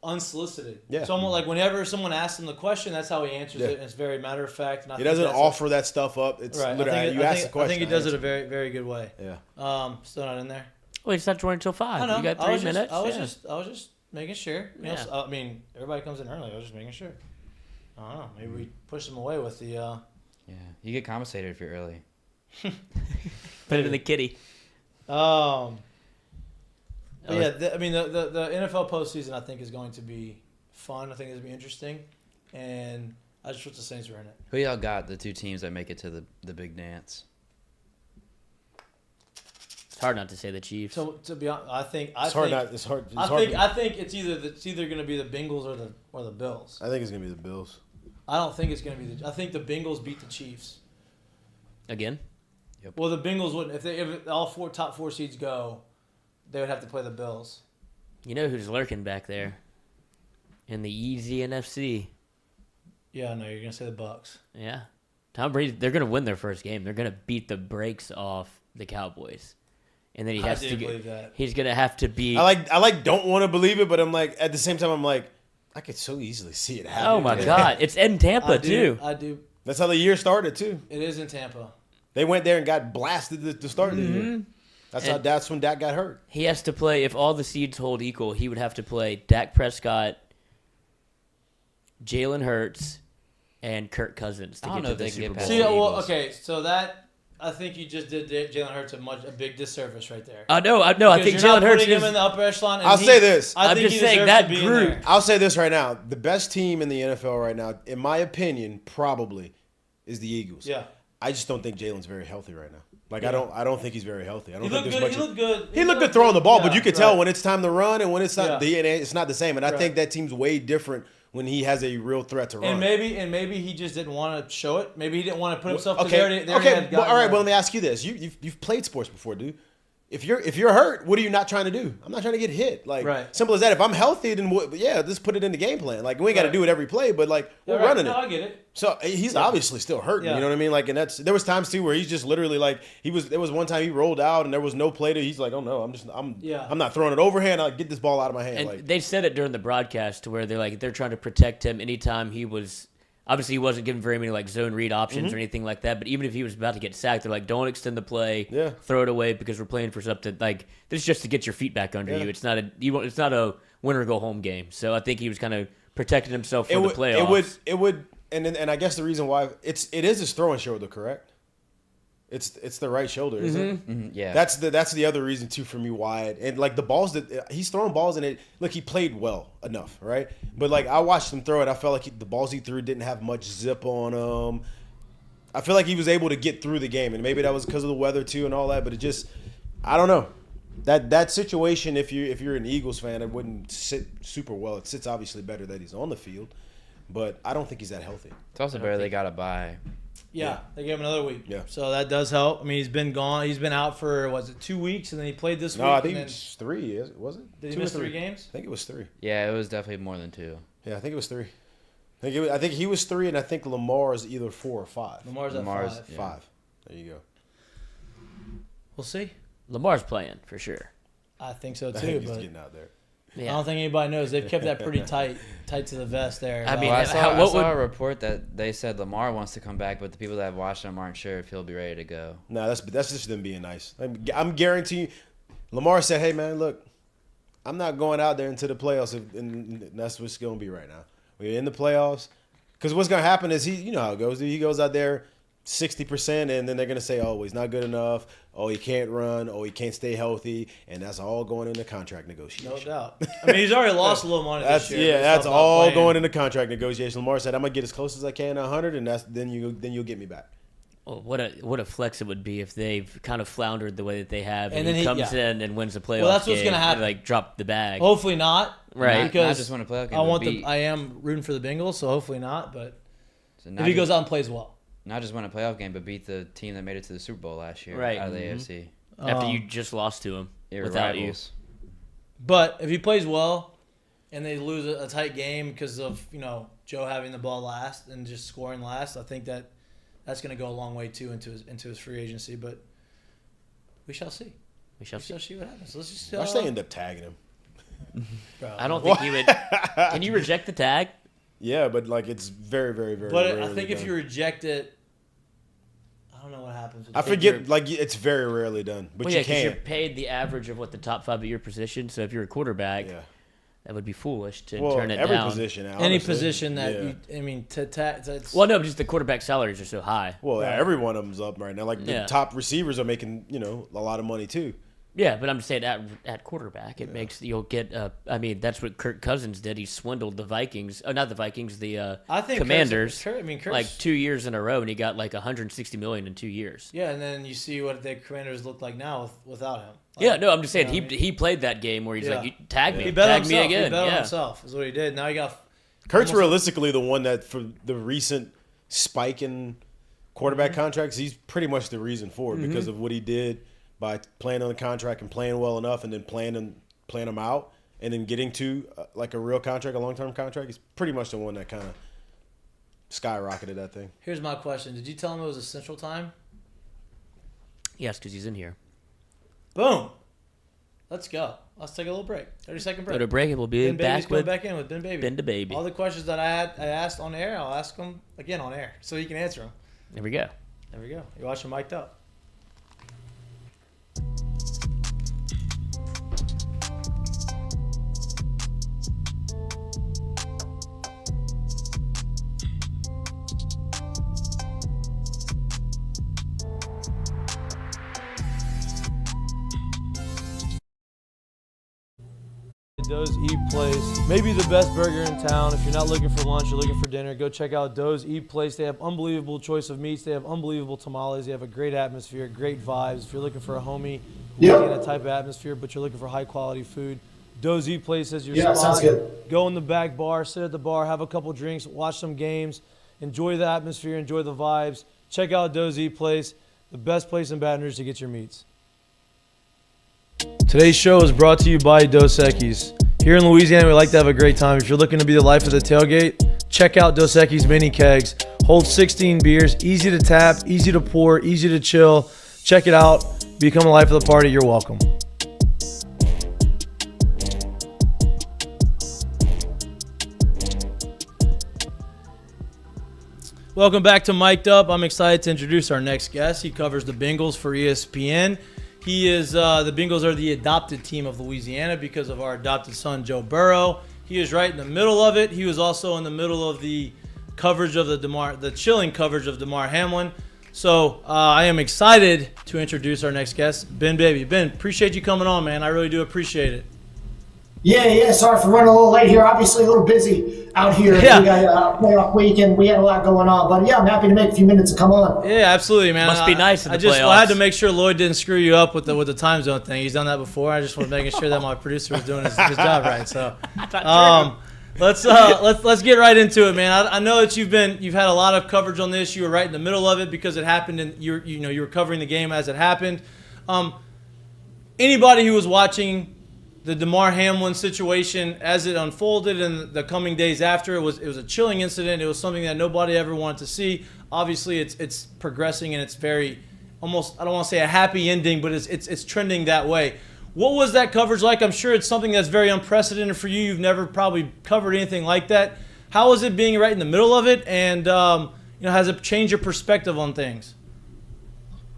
Speaker 3: unsolicited.
Speaker 4: Yeah.
Speaker 3: Someone like whenever someone asks him the question, that's how he answers
Speaker 4: Yeah.
Speaker 3: it. And it's very matter of fact. And I
Speaker 4: He
Speaker 3: think
Speaker 4: doesn't
Speaker 3: that's
Speaker 4: offer that stuff up. It's
Speaker 3: right.
Speaker 4: literally you ask the question.
Speaker 3: I think he does it
Speaker 4: I
Speaker 3: a very, very good way.
Speaker 4: answer.
Speaker 3: Still not in there.
Speaker 1: Wait, it's not joining until 5.
Speaker 3: I know.
Speaker 1: You got
Speaker 3: I
Speaker 1: 3
Speaker 3: was just-
Speaker 1: minutes.
Speaker 3: I was
Speaker 1: Yeah.
Speaker 3: just making sure.
Speaker 1: Yeah.
Speaker 3: I mean, everybody comes in early. I was just making sure. I don't know. Maybe we push them away with the.
Speaker 5: Yeah, you get compensated if you're early.
Speaker 1: Put it in the kitty.
Speaker 3: But yeah, the NFL postseason I think is going to be fun. I think it's going to be interesting, and I just wish the Saints were in it.
Speaker 5: Who y'all got? The two teams that make it to the big dance.
Speaker 1: It's hard not to say the Chiefs.
Speaker 3: So to be honest, I think
Speaker 4: It's hard. It's hard.
Speaker 3: I think it's either going to be the Bengals or the Bills.
Speaker 4: I think it's gonna be the Bills.
Speaker 3: I don't think it's going to be I think the Bengals beat the Chiefs.
Speaker 1: Again?
Speaker 3: Well, the Bengals wouldn't if all top four seeds go, they would have to play the Bills.
Speaker 1: You know who's lurking back there? In the easy NFC.
Speaker 3: Yeah, no, you're going to say the Bucks.
Speaker 1: Yeah. Tom Brady, they're going to win their first game. They're going to beat the brakes off the Cowboys. And then he has to
Speaker 3: believe that.
Speaker 1: he's going to have to be
Speaker 4: I don't want to believe it, but I'm like at the same time I'm like I could so easily see it happen.
Speaker 1: Oh my god, it's in Tampa too.
Speaker 3: I do.
Speaker 4: That's how the year started too.
Speaker 3: It is in Tampa.
Speaker 4: They went there and got blasted to start the year. That's when Dak got hurt.
Speaker 1: He has to play, if all the seeds hold equal, he would have to play Dak Prescott, Jalen Hurts, and Kirk Cousins to
Speaker 5: I don't
Speaker 1: get
Speaker 5: know
Speaker 1: to the
Speaker 5: if they can
Speaker 1: Super
Speaker 5: get
Speaker 1: Bowl.
Speaker 5: past
Speaker 3: See,
Speaker 5: the
Speaker 3: well,
Speaker 5: Eagles.
Speaker 3: okay, so that I think you just did Jalen Hurts a big disservice right there.
Speaker 1: No, I
Speaker 3: Because
Speaker 1: think
Speaker 3: you're not
Speaker 1: Jalen Hurts
Speaker 3: putting
Speaker 1: is
Speaker 3: him in the upper echelon. And
Speaker 4: I'll say this.
Speaker 3: I
Speaker 1: I'm
Speaker 3: think
Speaker 1: just
Speaker 3: he
Speaker 1: saying
Speaker 3: deserves
Speaker 1: that
Speaker 3: to be in
Speaker 1: group-
Speaker 3: there.
Speaker 4: I'll say this right now: the best team in the NFL right now, in my opinion, probably is the Eagles.
Speaker 3: Yeah.
Speaker 4: I just don't think Jalen's very healthy right now. Like I don't think he's very healthy. I don't
Speaker 3: He
Speaker 4: think
Speaker 3: looked
Speaker 4: there's
Speaker 3: good.
Speaker 4: much.
Speaker 3: He looked good.
Speaker 4: He looked good throwing the ball, but
Speaker 3: Yeah,
Speaker 4: you could tell when it's time to run and when it's not.
Speaker 3: Yeah.
Speaker 4: It's not the same. And I think that team's way different when he has a real threat to run.
Speaker 3: And maybe he just didn't want to show it. Maybe he didn't want to put himself.
Speaker 4: Okay.
Speaker 3: They already
Speaker 4: Well,
Speaker 3: had
Speaker 4: all right.
Speaker 3: gotten
Speaker 4: Well, let me ask you this: you've played sports before, dude. If you're hurt, what are you not trying to do? I'm not trying to get hit. Like
Speaker 3: Right.
Speaker 4: simple as that. If I'm healthy, then just put it in the game plan. Like we ain't got to
Speaker 3: Right.
Speaker 4: do it every play, but like we're
Speaker 3: right.
Speaker 4: running
Speaker 3: No,
Speaker 4: it.
Speaker 3: I get it.
Speaker 4: So he's obviously still hurting.
Speaker 3: Yeah.
Speaker 4: You know what I mean? Like, and there was times too where he's just literally like there was one time he rolled out and there was no play to. He's like, oh no, I'm not throwing it overhand. I'll get this ball out of my hand.
Speaker 1: And
Speaker 4: like
Speaker 1: they said it during the broadcast to where they're trying to protect him anytime he was obviously he wasn't given very many like zone read options or anything like that. But even if he was about to get sacked, they're like, don't extend the play, throw it away because we're playing for something. Like this is just to get your feet back under you. It's not a win or go home game. So I think he was kind of protecting himself for the playoffs.
Speaker 4: It would, and I guess the reason why it is his throwing shoulder, correct? It's the right shoulder, isn't it?
Speaker 5: Mm-hmm. Yeah.
Speaker 4: That's the other reason too for me why and like the balls that he's throwing balls in it. Look, he played well enough, right? But like I watched him throw it, I felt like the balls he threw didn't have much zip on them. I feel like he was able to get through the game, and maybe that was because of the weather too and all that. But it just, I don't know. That situation, if you're an Eagles fan, it wouldn't sit super well. It sits obviously better that he's on the field, but I don't think he's that healthy.
Speaker 5: It's also better they got a bye.
Speaker 3: Yeah, they gave him another week.
Speaker 4: Yeah.
Speaker 3: So that does help. I mean, he's been gone. He's been out for, 2 weeks, and then he played this week.
Speaker 4: No, I think it was 3, was it?
Speaker 3: Did he
Speaker 4: 2 or
Speaker 3: miss 3
Speaker 4: 3
Speaker 3: games?
Speaker 4: I think it was 3.
Speaker 5: Yeah, it was definitely more than 2.
Speaker 4: Yeah, I think it was 3. I think he was 3, and I think Lamar is either 4 or 5.
Speaker 3: Lamar's at 5.
Speaker 4: 5. There you go.
Speaker 3: We'll see.
Speaker 1: Lamar's playing for sure.
Speaker 3: I think so
Speaker 4: I
Speaker 3: too,
Speaker 4: think he's
Speaker 3: but
Speaker 4: getting out there.
Speaker 3: I don't think anybody knows. They've kept that pretty tight to the vest there.
Speaker 1: I mean,
Speaker 5: Well, I
Speaker 1: what
Speaker 5: saw
Speaker 1: would-
Speaker 5: a report that they said Lamar wants to come back, but the people that have watched him aren't sure if he'll be ready to go.
Speaker 4: No, that's just them being nice. I'm guaranteeing. Lamar said, "Hey man, look, I'm not going out there into the playoffs, and that's what's going to be right now. We're in the playoffs, because what's going to happen is you know how it goes. He goes out there 60%, and then they're going to say, oh, he's not good enough. Oh, he can't run. Oh, he can't stay healthy, and that's all going into contract negotiation.
Speaker 3: No doubt. I mean, he's already lost a little money this year.
Speaker 4: Yeah,
Speaker 3: It's
Speaker 4: that's
Speaker 3: about
Speaker 4: all
Speaker 3: playing.
Speaker 4: going into contract negotiation. Lamar said, I'm gonna get as close as I can to 100, and then you'll get me back.
Speaker 1: Well, what a flex it would be if they've kind of floundered the way that they have, and
Speaker 3: And then
Speaker 1: he
Speaker 3: he-
Speaker 1: comes
Speaker 3: yeah.
Speaker 1: in and wins the playoff
Speaker 3: Well, that's what's
Speaker 1: game
Speaker 3: gonna happen.
Speaker 1: and, like drop the bag.
Speaker 3: Hopefully not.
Speaker 1: Right.
Speaker 3: Because
Speaker 5: Not just win a playoff game,
Speaker 3: I
Speaker 5: but
Speaker 3: want
Speaker 5: beat.
Speaker 3: I am rooting for the Bengals, so hopefully not. But
Speaker 5: So
Speaker 3: if
Speaker 5: not
Speaker 3: he
Speaker 5: just-
Speaker 3: goes out and plays well,
Speaker 5: not just win a playoff game, but beat the team that made it to the Super Bowl last year
Speaker 1: Right.
Speaker 5: out of the AFC.
Speaker 1: After you just lost to him
Speaker 5: Your
Speaker 1: without
Speaker 5: rivals.
Speaker 3: but if he plays well, and they lose a tight game because of Joe having the ball last and just scoring last, I think that's going to go a long way too into his free agency. But we shall see.
Speaker 1: we shall
Speaker 3: We
Speaker 1: see.
Speaker 3: shall see what happens. Let's just.
Speaker 4: Watch they end up tagging him.
Speaker 3: Bro,
Speaker 1: I don't think he would. Can you reject the tag?
Speaker 4: Yeah, but like it's very, very, very.
Speaker 3: But I
Speaker 4: rarely
Speaker 3: think if
Speaker 4: done.
Speaker 3: you reject it, I don't know what happens.
Speaker 4: I forget, like it's very rarely done, but
Speaker 1: Well,
Speaker 4: you
Speaker 1: yeah, because you're
Speaker 4: can't.
Speaker 1: paid the average of what the top 5 of your position. So if you're a quarterback,
Speaker 4: Yeah.
Speaker 1: that would be foolish to
Speaker 4: Well,
Speaker 1: turn it
Speaker 4: every
Speaker 1: down.
Speaker 4: position.
Speaker 3: Any
Speaker 4: honestly.
Speaker 3: position that
Speaker 4: Yeah.
Speaker 3: that's
Speaker 1: Well, no, but just the quarterback salaries are so high.
Speaker 4: Well,
Speaker 3: Right.
Speaker 4: every one of them's up right now. Like the
Speaker 1: Yeah.
Speaker 4: top receivers are making a lot of money too.
Speaker 1: Yeah, but I'm just saying at quarterback, it makes you'll get. I mean, that's what Kirk Cousins did. He swindled the Vikings. Oh, not the Vikings. The
Speaker 3: I think
Speaker 1: Commanders.
Speaker 3: Kurt's,
Speaker 1: like 2 years in a row, and he got like 160 million in 2 years.
Speaker 3: yeah, and then you see what the Commanders look like now without him. Like,
Speaker 1: Yeah, no, I'm just saying
Speaker 3: you know what I
Speaker 1: he played that game where he's
Speaker 3: Yeah.
Speaker 1: like, you tag me,
Speaker 3: He bet on
Speaker 1: tag me
Speaker 3: himself.
Speaker 1: again.
Speaker 3: He bet on
Speaker 1: Yeah,
Speaker 3: himself is what he did. Now he got.
Speaker 4: Kurt's
Speaker 3: Almost-
Speaker 4: realistically the one that for the recent spike in quarterback contracts, he's pretty much the reason for it because of what he did by playing on the contract and playing well enough, and then playing him out, and then getting to like a real contract, a long-term contract. He's pretty much the one that kind of skyrocketed that thing.
Speaker 3: Here's my question: did you tell him it was a Central Time?
Speaker 1: yes, because he's in here.
Speaker 3: Boom. Let's go. Let's take a little break. 30-second break.
Speaker 1: Go to break, and we'll be
Speaker 3: Ben Baby's
Speaker 1: back
Speaker 3: coming
Speaker 1: with
Speaker 3: back in with Ben Baby.
Speaker 1: Ben the Baby.
Speaker 3: All the questions that I asked on air, I'll ask them again on air so you can answer them.
Speaker 1: There we go.
Speaker 3: There we go. You're watching Mic'd Up. Doe's Eat Place, maybe the best burger in town. If you're not looking for lunch, you're looking for dinner, go check out Doe's Eat Place. They have unbelievable choice of meats. They have unbelievable tamales. They have a great atmosphere, great vibes. If you're looking for a homey, Louisiana type of atmosphere, but you're looking for high quality food, Doe's Eat Place is your spot.
Speaker 6: Sounds good.
Speaker 3: Go in the back bar, sit at the bar, have a couple drinks, watch some games, enjoy the atmosphere, enjoy the vibes. Check out Doe's Eat Place, the best place in Baton Rouge to get your meats. Today's show is brought to you by Dos Equis. Here in Louisiana, we like to have a great time. If you're looking to be the life of the tailgate, check out Dos Equis mini kegs. Hold 16 beers, easy to tap, easy to pour, easy to chill. Check it out. Become a life of the party. You're welcome. Welcome back to Mik'd Up. I'm excited to introduce our next guest. He covers the Bengals for ESPN. He is the Bengals are the adopted team of Louisiana because of our adopted son, Joe Burrow. He is right in the middle of it. He was also in the middle of the coverage of the chilling coverage of Damar Hamlin. So I am excited to introduce our next guest, Ben Baby. Ben, appreciate you coming on, man. I really do appreciate it.
Speaker 6: Yeah. Sorry for running a little late here. Obviously, a little busy out here.
Speaker 3: Yeah.
Speaker 6: We got playoff week, and we had a lot going on. But yeah, I'm happy to make a few minutes to come on.
Speaker 3: Yeah, absolutely, man.
Speaker 1: Must be nice in the
Speaker 3: I
Speaker 1: playoffs.
Speaker 3: had to make sure Lloyd didn't screw you up with the time zone thing. He's done that before. I just was making sure that my producer was doing his job right. So, let's get right into it, man. I know that you've had a lot of coverage on this. You were right in the middle of it because it happened, and you were covering the game as it happened. Anybody who was watching the Damar Hamlin situation as it unfolded in the coming days after, it was a chilling incident. It was something that nobody ever wanted to see. Obviously, it's progressing and it's very almost, I don't want to say a happy ending, but it's trending that way. What was that coverage like? I'm sure it's something that's very unprecedented for you. You've never probably covered anything like that. How was it being right in the middle of it? And has it changed your perspective on things?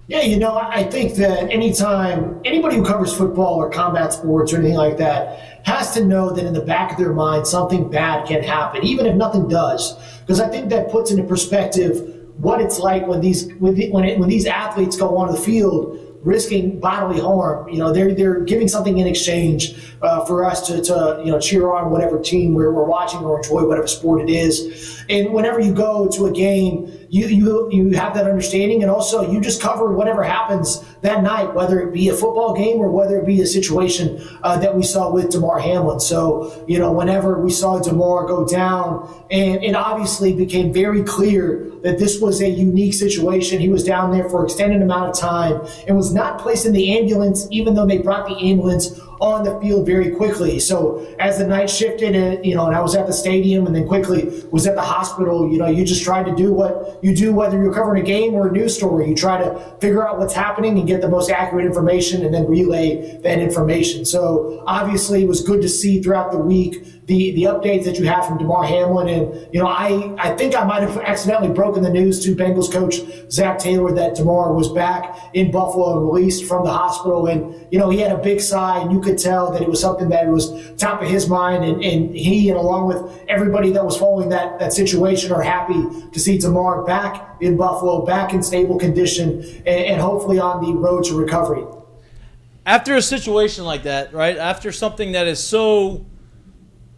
Speaker 6: Yeah, I think that anytime anybody who covers football or combat sports or anything like that has to know that in the back of their mind something bad can happen, even if nothing does. Because I think that puts into perspective what it's like when these athletes go onto the field risking bodily harm. They're giving something in exchange for us to cheer on whatever team we're watching or enjoy whatever sport it is. And whenever you go to a game, you have that understanding, and also you just cover whatever happens that night, whether it be a football game or whether it be a situation that we saw with Damar Hamlin. So, whenever we saw Damar go down, and it obviously became very clear that this was a unique situation. He was down there for an extended amount of time and was not placed in the ambulance, even though they brought the ambulance on the field very quickly. So as the night shifted, and I was at the stadium and then quickly was at the hospital, you just tried to do what you do, whether you're covering a game or a news story. You try to figure out what's happening and get the most accurate information and then relay that information. So obviously it was good to see throughout the week the updates that you have from Damar Hamlin. And, I think I might have accidentally broken the news to Bengals coach Zach Taylor that Damar was back in Buffalo and released from the hospital. And, he had a big sigh, and you could tell that it was something that was top of his mind. And he, and along with everybody that was following that situation, are happy to see Damar back in Buffalo, back in stable condition, and hopefully on the road to recovery.
Speaker 3: After a situation like that, right? After something that is so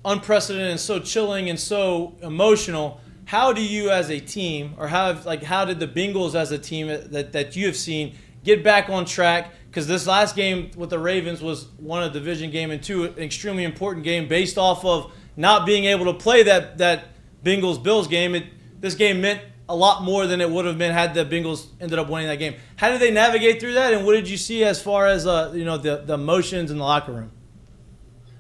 Speaker 3: unprecedented and so chilling and so emotional, how do you as a team, or how did the Bengals as a team that you have seen get back on track? Because this last game with the Ravens was one, a division game, and two, an extremely important game based off of not being able to play that Bengals-Bills game. This game meant a lot more than it would have been had the Bengals ended up winning that game. How did they navigate through that, and what did you see as far as the emotions in the locker room?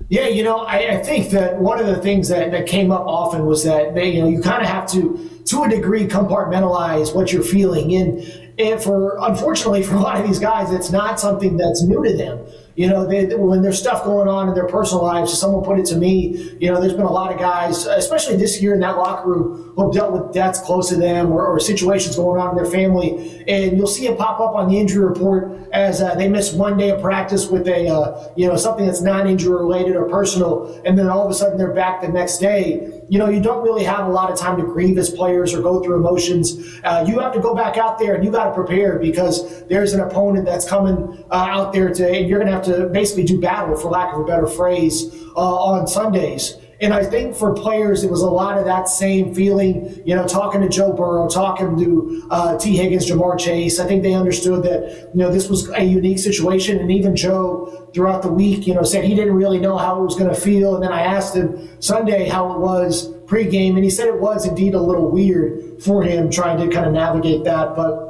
Speaker 6: Yeah, I think that one of the things that came up often was that you kind of have to a degree, compartmentalize what you're feeling. And unfortunately for a lot of these guys, it's not something that's new to them. When there's stuff going on in their personal lives, someone put it to me, there's been a lot of guys, especially this year in that locker room, who have dealt with deaths close to them or situations going on in their family. And you'll see it pop up on the injury report as they miss one day of practice with something that's non-injury related or personal. And then all of a sudden they're back the next day. You don't really have a lot of time to grieve as players or go through emotions. You have to go back out there and you got to prepare, because there's an opponent that's coming out there and you're going to have to basically do battle, for lack of a better phrase, on Sundays. And I think for players, it was a lot of that same feeling, talking to Joe Burrow, talking to T. Higgins, Jamar Chase. I think they understood that, this was a unique situation. And even Joe, throughout the week, said he didn't really know how it was going to feel. And then I asked him Sunday how it was pregame, and he said it was indeed a little weird for him trying to kind of navigate that. But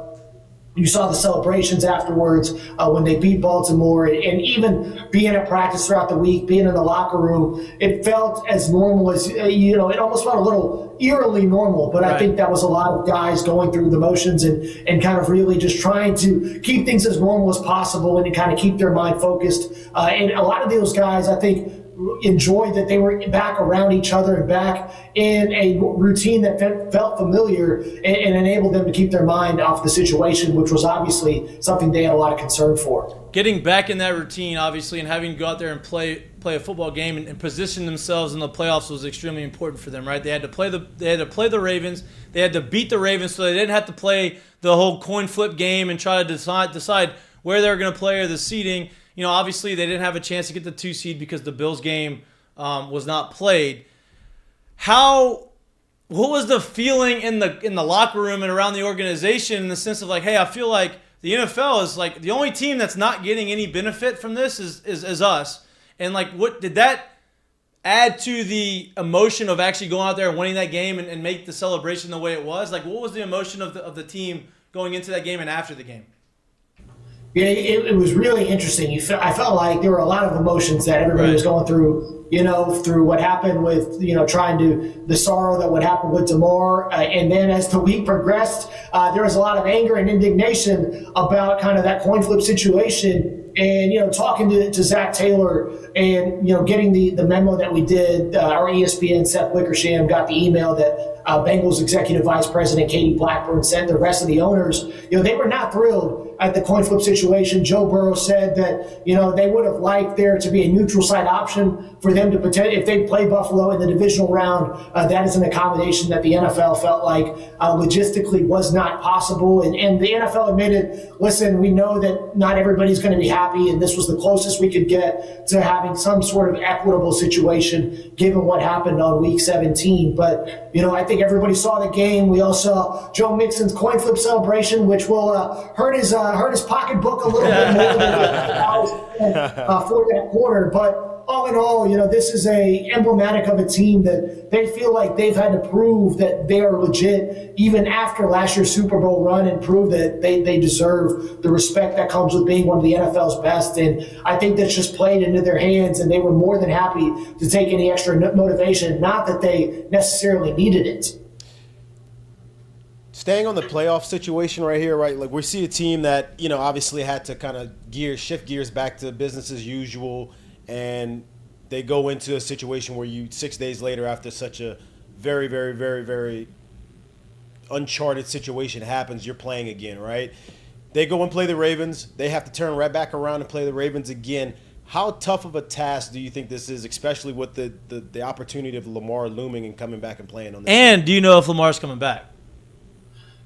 Speaker 6: you saw the celebrations afterwards when they beat Baltimore, and even being at practice throughout the week, being in the locker room, it felt as normal as, it almost felt a little eerily normal. But right. I think that was a lot of guys going through the motions and kind of really just trying to keep things as normal as possible and to kind of keep their mind focused. And a lot of those guys, I think, enjoyed that they were back around each other and back in a routine that felt familiar and enabled them to keep their mind off the situation, which was obviously something they had a lot of concern for.
Speaker 3: Getting back in that routine, obviously, and having to go out there and play a football game and position themselves in the playoffs was extremely important for them, right? They had to play the Ravens. They had to beat the Ravens, so they didn't have to play the whole coin flip game and try to decide where they were going to play or the seeding. You know, obviously they didn't have a chance to get the 2 seed because the Bills game was not played. What was the feeling in the locker room and around the organization in the sense of like, hey, I feel like the NFL is like the only team that's not getting any benefit from this is us. And like, what did that add to the emotion of actually going out there and winning that game and make the celebration the way it was? Like, what was the emotion of the team going into that game and after the game?
Speaker 6: Yeah, it was really interesting. I felt like there were a lot of emotions that everybody was going through, through what happened with, the sorrow that would happen with DeMar. And then as the week progressed, there was a lot of anger and indignation about kind of that coin flip situation. And, talking to Zach Taylor and, getting the memo that we did, our ESPN, Seth Wickersham, got the email that Bengals Executive Vice President Katie Blackburn sent the rest of the owners. They were not thrilled at the coin flip situation. Joe Burrow said that, they would have liked there to be a neutral site option for them to if they play Buffalo in the divisional round. That is an accommodation that the NFL felt like logistically was not possible. And the NFL admitted, listen, we know that not everybody's going to be happy, and this was the closest we could get to having some sort of equitable situation given what happened on week 17. But, I think everybody saw the game. We all saw Joe Mixon's coin flip celebration, which will hurt his pocketbook a little bit more than for that quarter. But all in all, this is emblematic of a team that they feel like they've had to prove that they are legit even after last year's Super Bowl run and prove that they deserve the respect that comes with being one of the NFL's best. And I think that's just played into their hands, and they were more than happy to take any extra motivation, not that they necessarily needed it.
Speaker 4: Staying on the playoff situation right here, right? Like we see a team that, obviously had to kind of shift gears back to business as usual. And they go into a situation where 6 days later, after such a very, very, very, very uncharted situation happens, you're playing again, right? They go and play the Ravens. They have to turn right back around and play the Ravens again. How tough of a task do you think this is, especially with the opportunity of Lamar looming and coming back and playing on this
Speaker 3: And
Speaker 4: team?
Speaker 3: do you know if Lamar's coming back?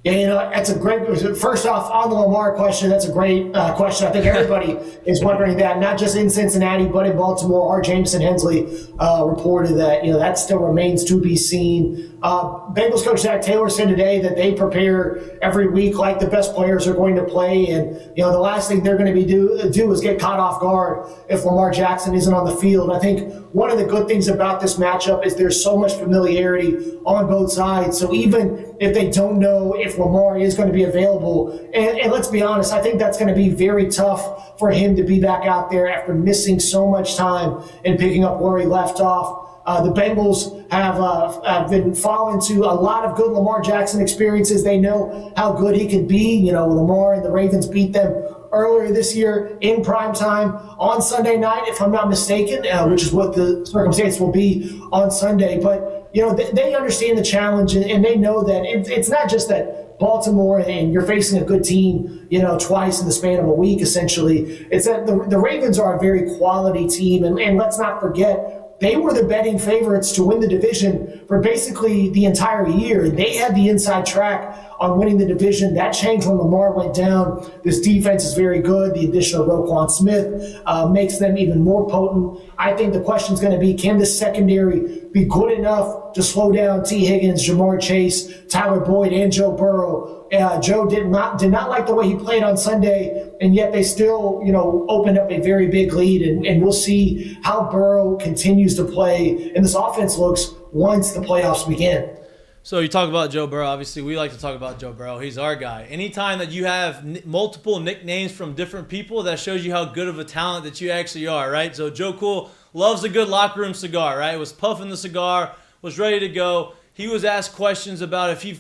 Speaker 6: Yeah, that's a great. First off, on the Lamar question, that's a great question. I think everybody is wondering that, not just in Cincinnati, but in Baltimore. Our Jameson Hensley reported that that still remains to be seen. Bengals coach Zach Taylor said today that they prepare every week like the best players are going to play, and the last thing they're going to do is get caught off guard if Lamar Jackson isn't on the field. I think one of the good things about this matchup is there's so much familiarity on both sides. So even if they don't know if Lamar is going to be available, and let's be honest, I think that's going to be very tough for him to be back out there after missing so much time and picking up where he left off. The Bengals have been falling to a lot of good Lamar Jackson experiences. They know how good he can be. Lamar and the Ravens beat them earlier this year in prime time on Sunday night, if I'm not mistaken, which is what the circumstance will be on Sunday. But, they understand the challenge, and they know that it's not just that Baltimore and you're facing a good team, twice in the span of a week, essentially. It's that the Ravens are a very quality team, and let's not forget, they were the betting favorites to win the division for basically the entire year. They had the inside track on winning the division. That changed when Lamar went down. This defense is very good. The addition of Roquan Smith makes them even more potent. I think the question is going to be, can this secondary be good enough to slow down T. Higgins, Jamar Chase, Tyler Boyd, and Joe Burrow? Joe did not like the way he played on Sunday, and yet they still, opened up a very big lead, and we'll see how Burrow continues to play and this offense looks once the playoffs begin.
Speaker 3: So you talk about Joe Burrow. Obviously, we like to talk about Joe Burrow. He's our guy. Anytime that you have multiple nicknames from different people, that shows you how good of a talent that you actually are, right? So Joe Cool loves a good locker room cigar, right? Was puffing the cigar, was ready to go. He was asked questions about if he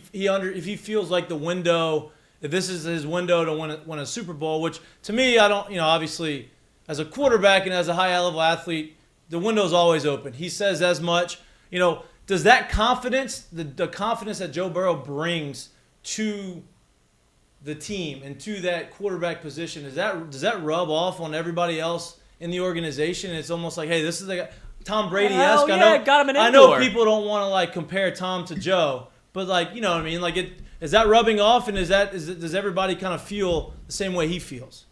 Speaker 3: feels like if this is his window to win a Super Bowl, which to me, I don't, obviously as a quarterback and as a high-level athlete, the window's always open. He says as much. Does that confidence, the confidence that Joe Burrow brings to the team and to that quarterback position, does that rub off on everybody else in the organization? It's almost like, hey, this is the guy, Tom Brady-esque.
Speaker 1: Got him an
Speaker 3: I
Speaker 1: indoor.
Speaker 3: know people don't want to like compare Tom to Joe, but like, you know what I mean? Like, is that rubbing off, and does everybody kind of feel the same way he feels?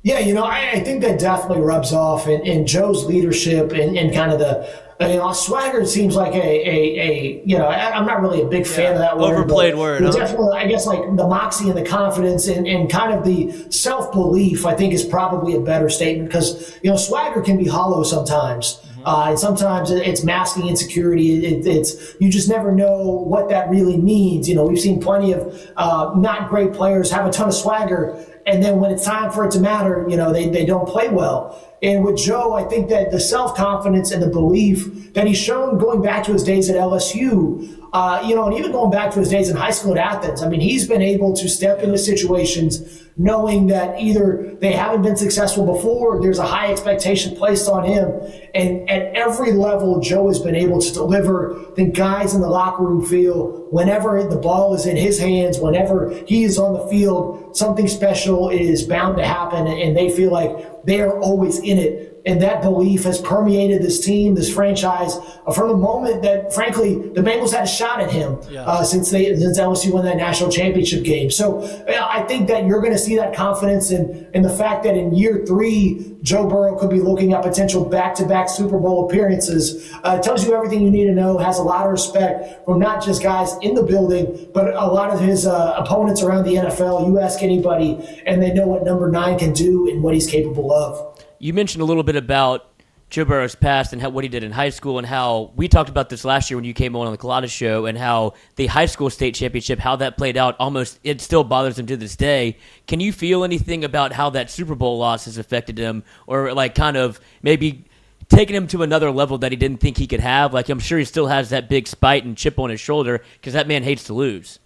Speaker 6: Yeah, I think that definitely rubs off in Joe's leadership and kind of swagger seems like I'm not really a big fan of that word.
Speaker 3: Overplayed word. Huh?
Speaker 6: Definitely, I guess, like the moxie and the confidence and kind of the self-belief, I think, is probably a better statement because, swagger can be hollow sometimes. And sometimes it's masking insecurity. It's you just never know what that really means. We've seen plenty of not great players have a ton of swagger, and then when it's time for it to matter, they don't play well. And with Joe, I think that the self-confidence and the belief that he's shown going back to his days at LSU, and even going back to his days in high school at Athens, I mean, he's been able to step into situations knowing that either they haven't been successful before, or there's a high expectation placed on him. And at every level, Joe has been able to deliver. The guys in the locker room feel whenever the ball is in his hands, whenever he is on the field, something special is bound to happen, and they feel like they are always in it. And that belief has permeated this team, this franchise, from the moment that, frankly, the Bengals had a shot at him since LSU won that national championship game. So I think that you're going to see that confidence in the fact that in year 3, Joe Burrow could be looking at potential back-to-back Super Bowl appearances. Tells you everything you need to know, has a lot of respect from not just guys in the building, but a lot of his opponents around the NFL. You ask anybody, and they know what number 9 can do and what he's capable of.
Speaker 1: You mentioned a little bit about Joe Burrow's past and what he did in high school, and how we talked about this last year when you came on the Colada show, and how the high school state championship, how that played out, almost it still bothers him to this day. Can you feel anything about how that Super Bowl loss has affected him, or like kind of maybe taking him to another level that he didn't think he could have? Like, I'm sure he still has that big spite and chip on his shoulder because that man hates to lose.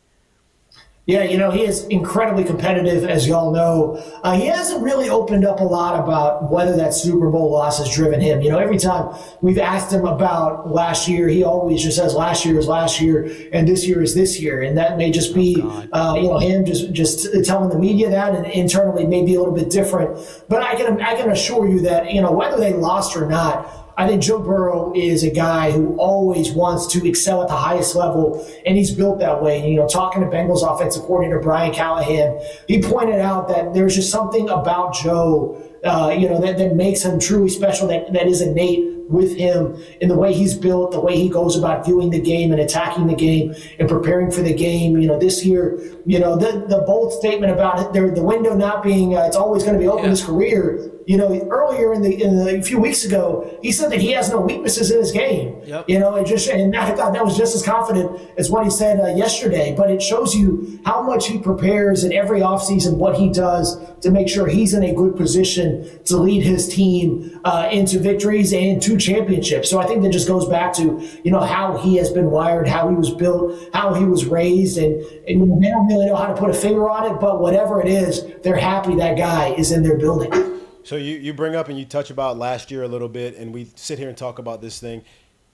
Speaker 6: Yeah, he is incredibly competitive, as y'all know. He hasn't really opened up a lot about whether that Super Bowl loss has driven him. Every time we've asked him about last year, he always just says last year is last year and this year is this year. And that may just be, him just telling the media that, and internally may be a little bit different. But I can assure you that, whether they lost or not, I think Joe Burrow is a guy who always wants to excel at the highest level, and he's built that way. Talking to Bengals offensive coordinator Brian Callahan, he pointed out that there's just something about Joe, that makes him truly special, that is innate with him in the way he's built, the way he goes about viewing the game and attacking the game and preparing for the game. This year, the bold statement about it, the window not being, it's always going to be open his career. Earlier in a few weeks ago, he said that he has no weaknesses in his game. Yep. And I thought that was just as confident as what he said yesterday. But it shows you how much he prepares in every offseason, what he does to make sure he's in a good position to lead his team into victories and to championships. So I think that just goes back to how he has been wired, how he was built, how he was raised, and they don't really know how to put a finger on it. But whatever it is, they're happy that guy is in their building.
Speaker 4: So you bring up and you touch about last year a little bit, and we sit here and talk about this thing.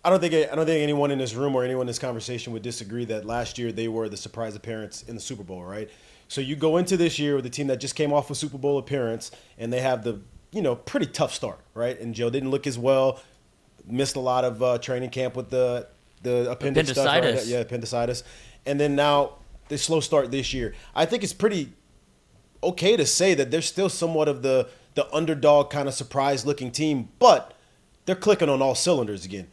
Speaker 4: I don't think anyone in this room or anyone in this conversation would disagree that last year they were the surprise appearance in the Super Bowl, right? So you go into this year with a team that just came off a Super Bowl appearance, and they have the pretty tough start, right? And Joe didn't look as well, missed a lot of training camp with the appendicitis stuff, right? Yeah, appendicitis, and then now the slow start this year. I think it's pretty okay to say that they're still somewhat of the underdog kind of surprise-looking team, but they're clicking on all cylinders again,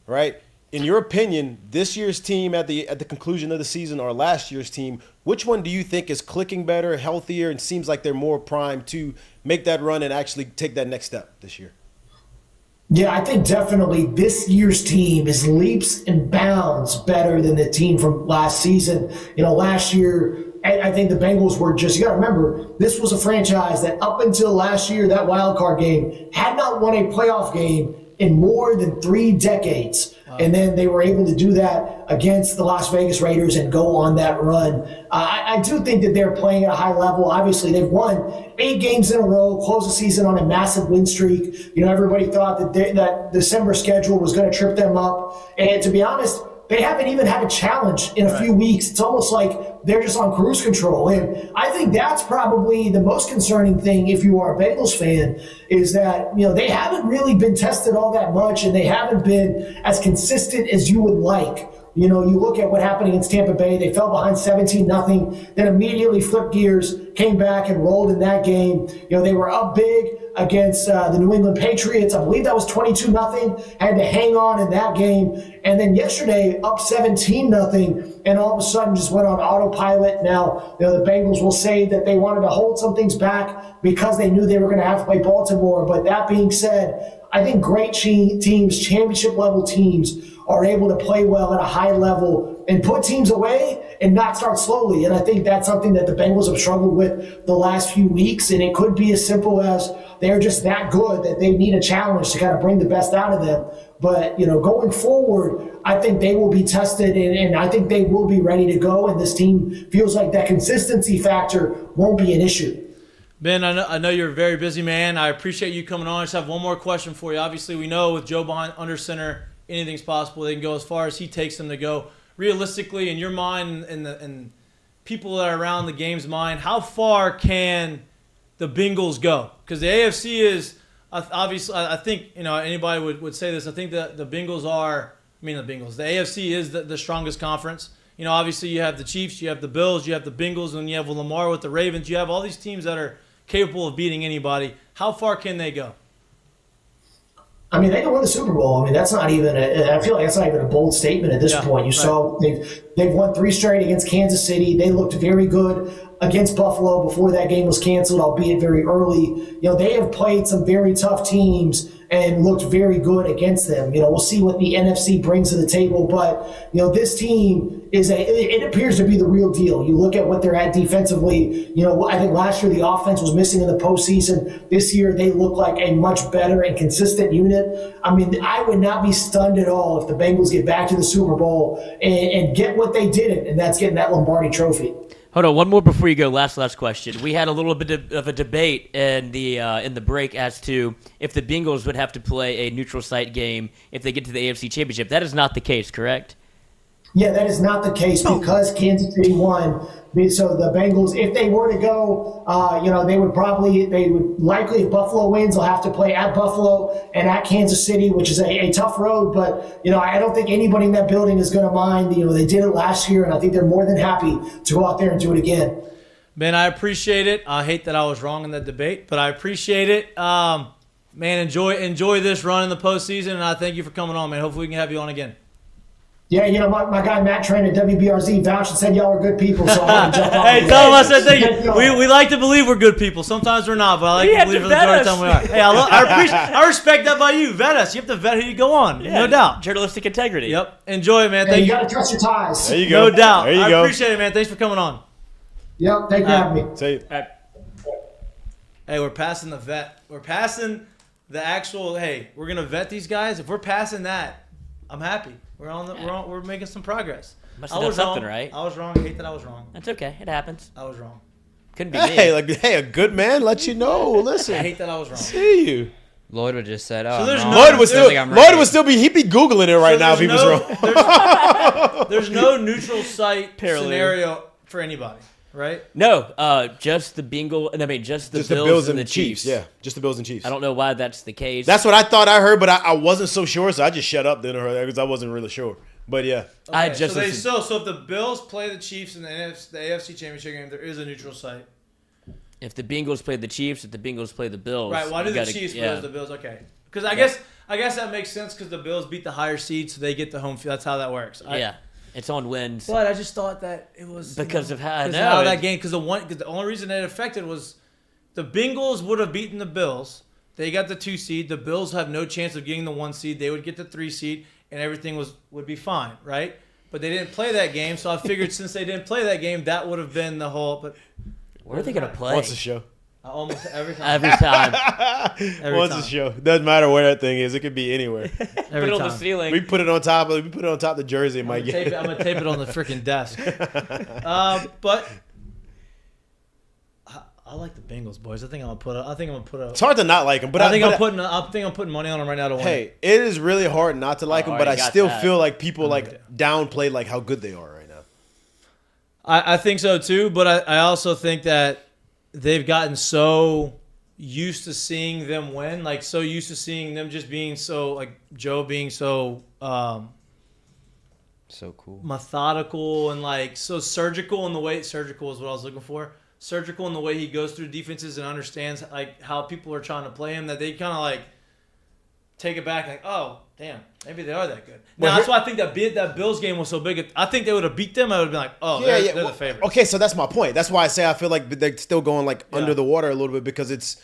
Speaker 4: right? In your opinion, this year's team at the conclusion of the season or last year's team, which one do you think is clicking better, healthier, and seems like they're more primed to make that run and actually take that next step this year?
Speaker 6: Yeah, I think definitely this year's team is leaps and bounds better than the team from last season. Last year, I think the Bengals were just, you got to remember, this was a franchise that up until last year, that wild card game, had not won a playoff game in more than 3 decades. And then they were able to do that against the Las Vegas Raiders and go on that run. I do think that they're playing at a high level. Obviously, they've won 8 games in a row, closed the season on a massive win streak. Everybody thought that December schedule was going to trip them up. And to be honest, they haven't even had a challenge in a few weeks. It's almost like they're just on cruise control. And I think that's probably the most concerning thing if you are a Bengals fan is that, they haven't really been tested all that much and they haven't been as consistent as you would like. You look at what happened against Tampa Bay. They fell behind 17-0, then immediately flipped gears, came back and rolled in that game. They were up big against the New England Patriots. I believe that was 22-0. Had to hang on in that game. And then yesterday, up 17-0, and all of a sudden just went on autopilot. Now, the Bengals will say that they wanted to hold some things back because they knew they were going to have to play Baltimore. But that being said, I think great teams, championship-level teams, are able to play well at a high level and put teams away and not start slowly. And I think that's something that the Bengals have struggled with the last few weeks. And it could be as simple as they're just that good that they need a challenge to kind of bring the best out of them. But, going forward, I think they will be tested and I think they will be ready to go. And this team feels like that consistency factor won't be an issue.
Speaker 3: Ben, I know you're a very busy man. I appreciate you coming on. I just have one more question for you. Obviously, we know with Joe behind under center, anything's possible. They can go as far as he takes them to go. Realistically, in your mind and people that are around the game's mind, how far can the Bengals go? Because the AFC is obviously, I think, anybody would say this. I think that the Bengals are, the AFC is the strongest conference. Obviously you have the Chiefs, you have the Bills, you have the Bengals, and you have Lamar with the Ravens. You have all these teams that are capable of beating anybody. How far can they go?
Speaker 6: They can win the Super Bowl. That's not even I feel like that's not even a bold statement at this point. Saw they've won 3 straight against Kansas City. They looked very good against Buffalo before that game was canceled, albeit very early. They have played some very tough teams and looked very good against them. We'll see what the NFC brings to the table, but this team it appears to be the real deal. You look at what they're at defensively. I think last year the offense was missing in the postseason. This year they look like a much better and consistent unit. I would not be stunned at all if the Bengals get back to the Super Bowl and get what they did, and that's getting that Lombardi Trophy.
Speaker 1: Hold on, one more before you go. Last question. We had a little bit of a debate in the break as to if the Bengals would have to play a neutral site game if they get to the AFC Championship. That is not the case, correct?
Speaker 6: Yeah, that is not the case because Kansas City won. So the Bengals, if they were to go, they would likely, if Buffalo wins, they'll have to play at Buffalo and at Kansas City, which is a tough road. But, I don't think anybody in that building is going to mind. They did it last year, and I think they're more than happy to go out there and do it again.
Speaker 3: Ben, I appreciate it. I hate that I was wrong in that debate, but I appreciate it. Man, enjoy this run in the postseason, and I thank you for coming on, man. Hopefully we can have you on again.
Speaker 6: Yeah, my guy Matt Train at WBRZ vouched and said y'all are good people, so I'm going to jump on.
Speaker 3: Hey, tell him I said thank you. We like to believe we're good people. Sometimes we're not, but I like to believe for the majority of the time we are. Hey, I respect that by you. Vet us. You have to vet who you go on.
Speaker 1: Yeah,
Speaker 3: no doubt.
Speaker 1: Journalistic integrity.
Speaker 3: Yep. Enjoy it, man. Thank
Speaker 6: you.
Speaker 3: You
Speaker 6: got to trust your ties.
Speaker 4: There you go.
Speaker 3: No doubt.
Speaker 4: There you
Speaker 3: I
Speaker 4: go.
Speaker 3: appreciate it, man. Thanks for coming on.
Speaker 6: Yep, thank you for having me.
Speaker 4: Say
Speaker 3: Hey, we're passing the vet. We're passing the actual, we're going to vet these guys. If we're passing that, I'm happy. We're making some progress.
Speaker 1: Must have done something
Speaker 3: wrong.
Speaker 1: right.
Speaker 3: I was wrong. I hate that I was wrong.
Speaker 1: That's okay. It happens.
Speaker 3: I was wrong.
Speaker 1: Couldn't be me.
Speaker 4: Hey, a good man let you know. Listen,
Speaker 3: I hate that I was wrong.
Speaker 4: see you.
Speaker 5: Lloyd would just said, "Oh,
Speaker 3: So there's
Speaker 5: I'm
Speaker 3: no-
Speaker 5: wrong.
Speaker 4: Lloyd would
Speaker 5: I don't think I'm
Speaker 4: still
Speaker 5: ready."
Speaker 4: he'd be googling it right now if he was wrong.
Speaker 3: There's no neutral site
Speaker 1: Parallel.
Speaker 3: scenario for anybody, right?
Speaker 1: No, just the just the
Speaker 4: Just
Speaker 1: Bills and the Chiefs.
Speaker 4: Yeah, just the Bills and Chiefs.
Speaker 1: I don't know why that's the case.
Speaker 4: That's what I thought I heard, but I wasn't so sure, so I just shut up then because I wasn't really sure. But yeah,
Speaker 1: I
Speaker 3: Okay,
Speaker 1: just
Speaker 3: so
Speaker 1: listened.
Speaker 3: so if the Bills play the Chiefs in the AFC Championship game, there is a neutral site.
Speaker 1: If the Bengals play the Chiefs, if the Bengals play the Bills.
Speaker 3: Right, why do
Speaker 1: you
Speaker 3: the
Speaker 1: gotta-
Speaker 3: Chiefs play
Speaker 1: yeah.
Speaker 3: as the Bills? Okay. Because I guess that makes sense because the Bills beat the higher seed, so they get the home field. That's how that works.
Speaker 1: Yeah, it's on wins.
Speaker 3: But I just thought that it was
Speaker 1: Because of how- I
Speaker 3: because
Speaker 1: know,
Speaker 3: how that
Speaker 1: it-
Speaker 3: game. Because the only reason it affected was the Bengals would have beaten the Bills. They got the 2 seed. The Bills have no chance of getting the 1 seed. They would get the 3 seed, and everything would be fine, right? But they didn't play that game, so I figured since they didn't play that game, that would have been the whole. But
Speaker 1: Where are they going to play?
Speaker 4: what's the show?
Speaker 3: Almost every time.
Speaker 1: Every time.
Speaker 3: Every
Speaker 4: Once
Speaker 3: time.
Speaker 4: a show. Doesn't matter where that thing is. It could be anywhere.
Speaker 1: Put
Speaker 3: Every
Speaker 1: it on the
Speaker 3: time.
Speaker 1: ceiling.
Speaker 4: We put it on top of the jersey. It
Speaker 3: I'm
Speaker 4: might
Speaker 3: gonna
Speaker 4: get.
Speaker 3: I'm gonna tape it on the freaking desk. But I like the Bengals, boys. I think I'm gonna put a.
Speaker 4: It's hard to not like him, but
Speaker 3: I think I'm putting money on them right now to win.
Speaker 4: Hey, it is really hard not to like
Speaker 1: Oh,
Speaker 4: him, but
Speaker 1: you
Speaker 4: I
Speaker 1: got
Speaker 4: still
Speaker 1: that.
Speaker 4: feel like people downplay like how good they are right now.
Speaker 3: I think so too, but I also think that they've gotten so used to seeing them win, like so used to seeing them just being so like Joe being so
Speaker 5: So cool.
Speaker 3: methodical and like so surgical in the way surgical is what I was looking for. Surgical in the way he goes through defenses and understands like how people are trying to play him, that they kind of like take it back like, oh damn, maybe they are that good.
Speaker 4: Well,
Speaker 3: Now that's why I think that Bills game was so big. I think they would have beat them. I would have been like, oh, they're the favorites.
Speaker 4: Okay, so that's my point. That's why I say I feel like they're still going like under the water a little bit, because it's,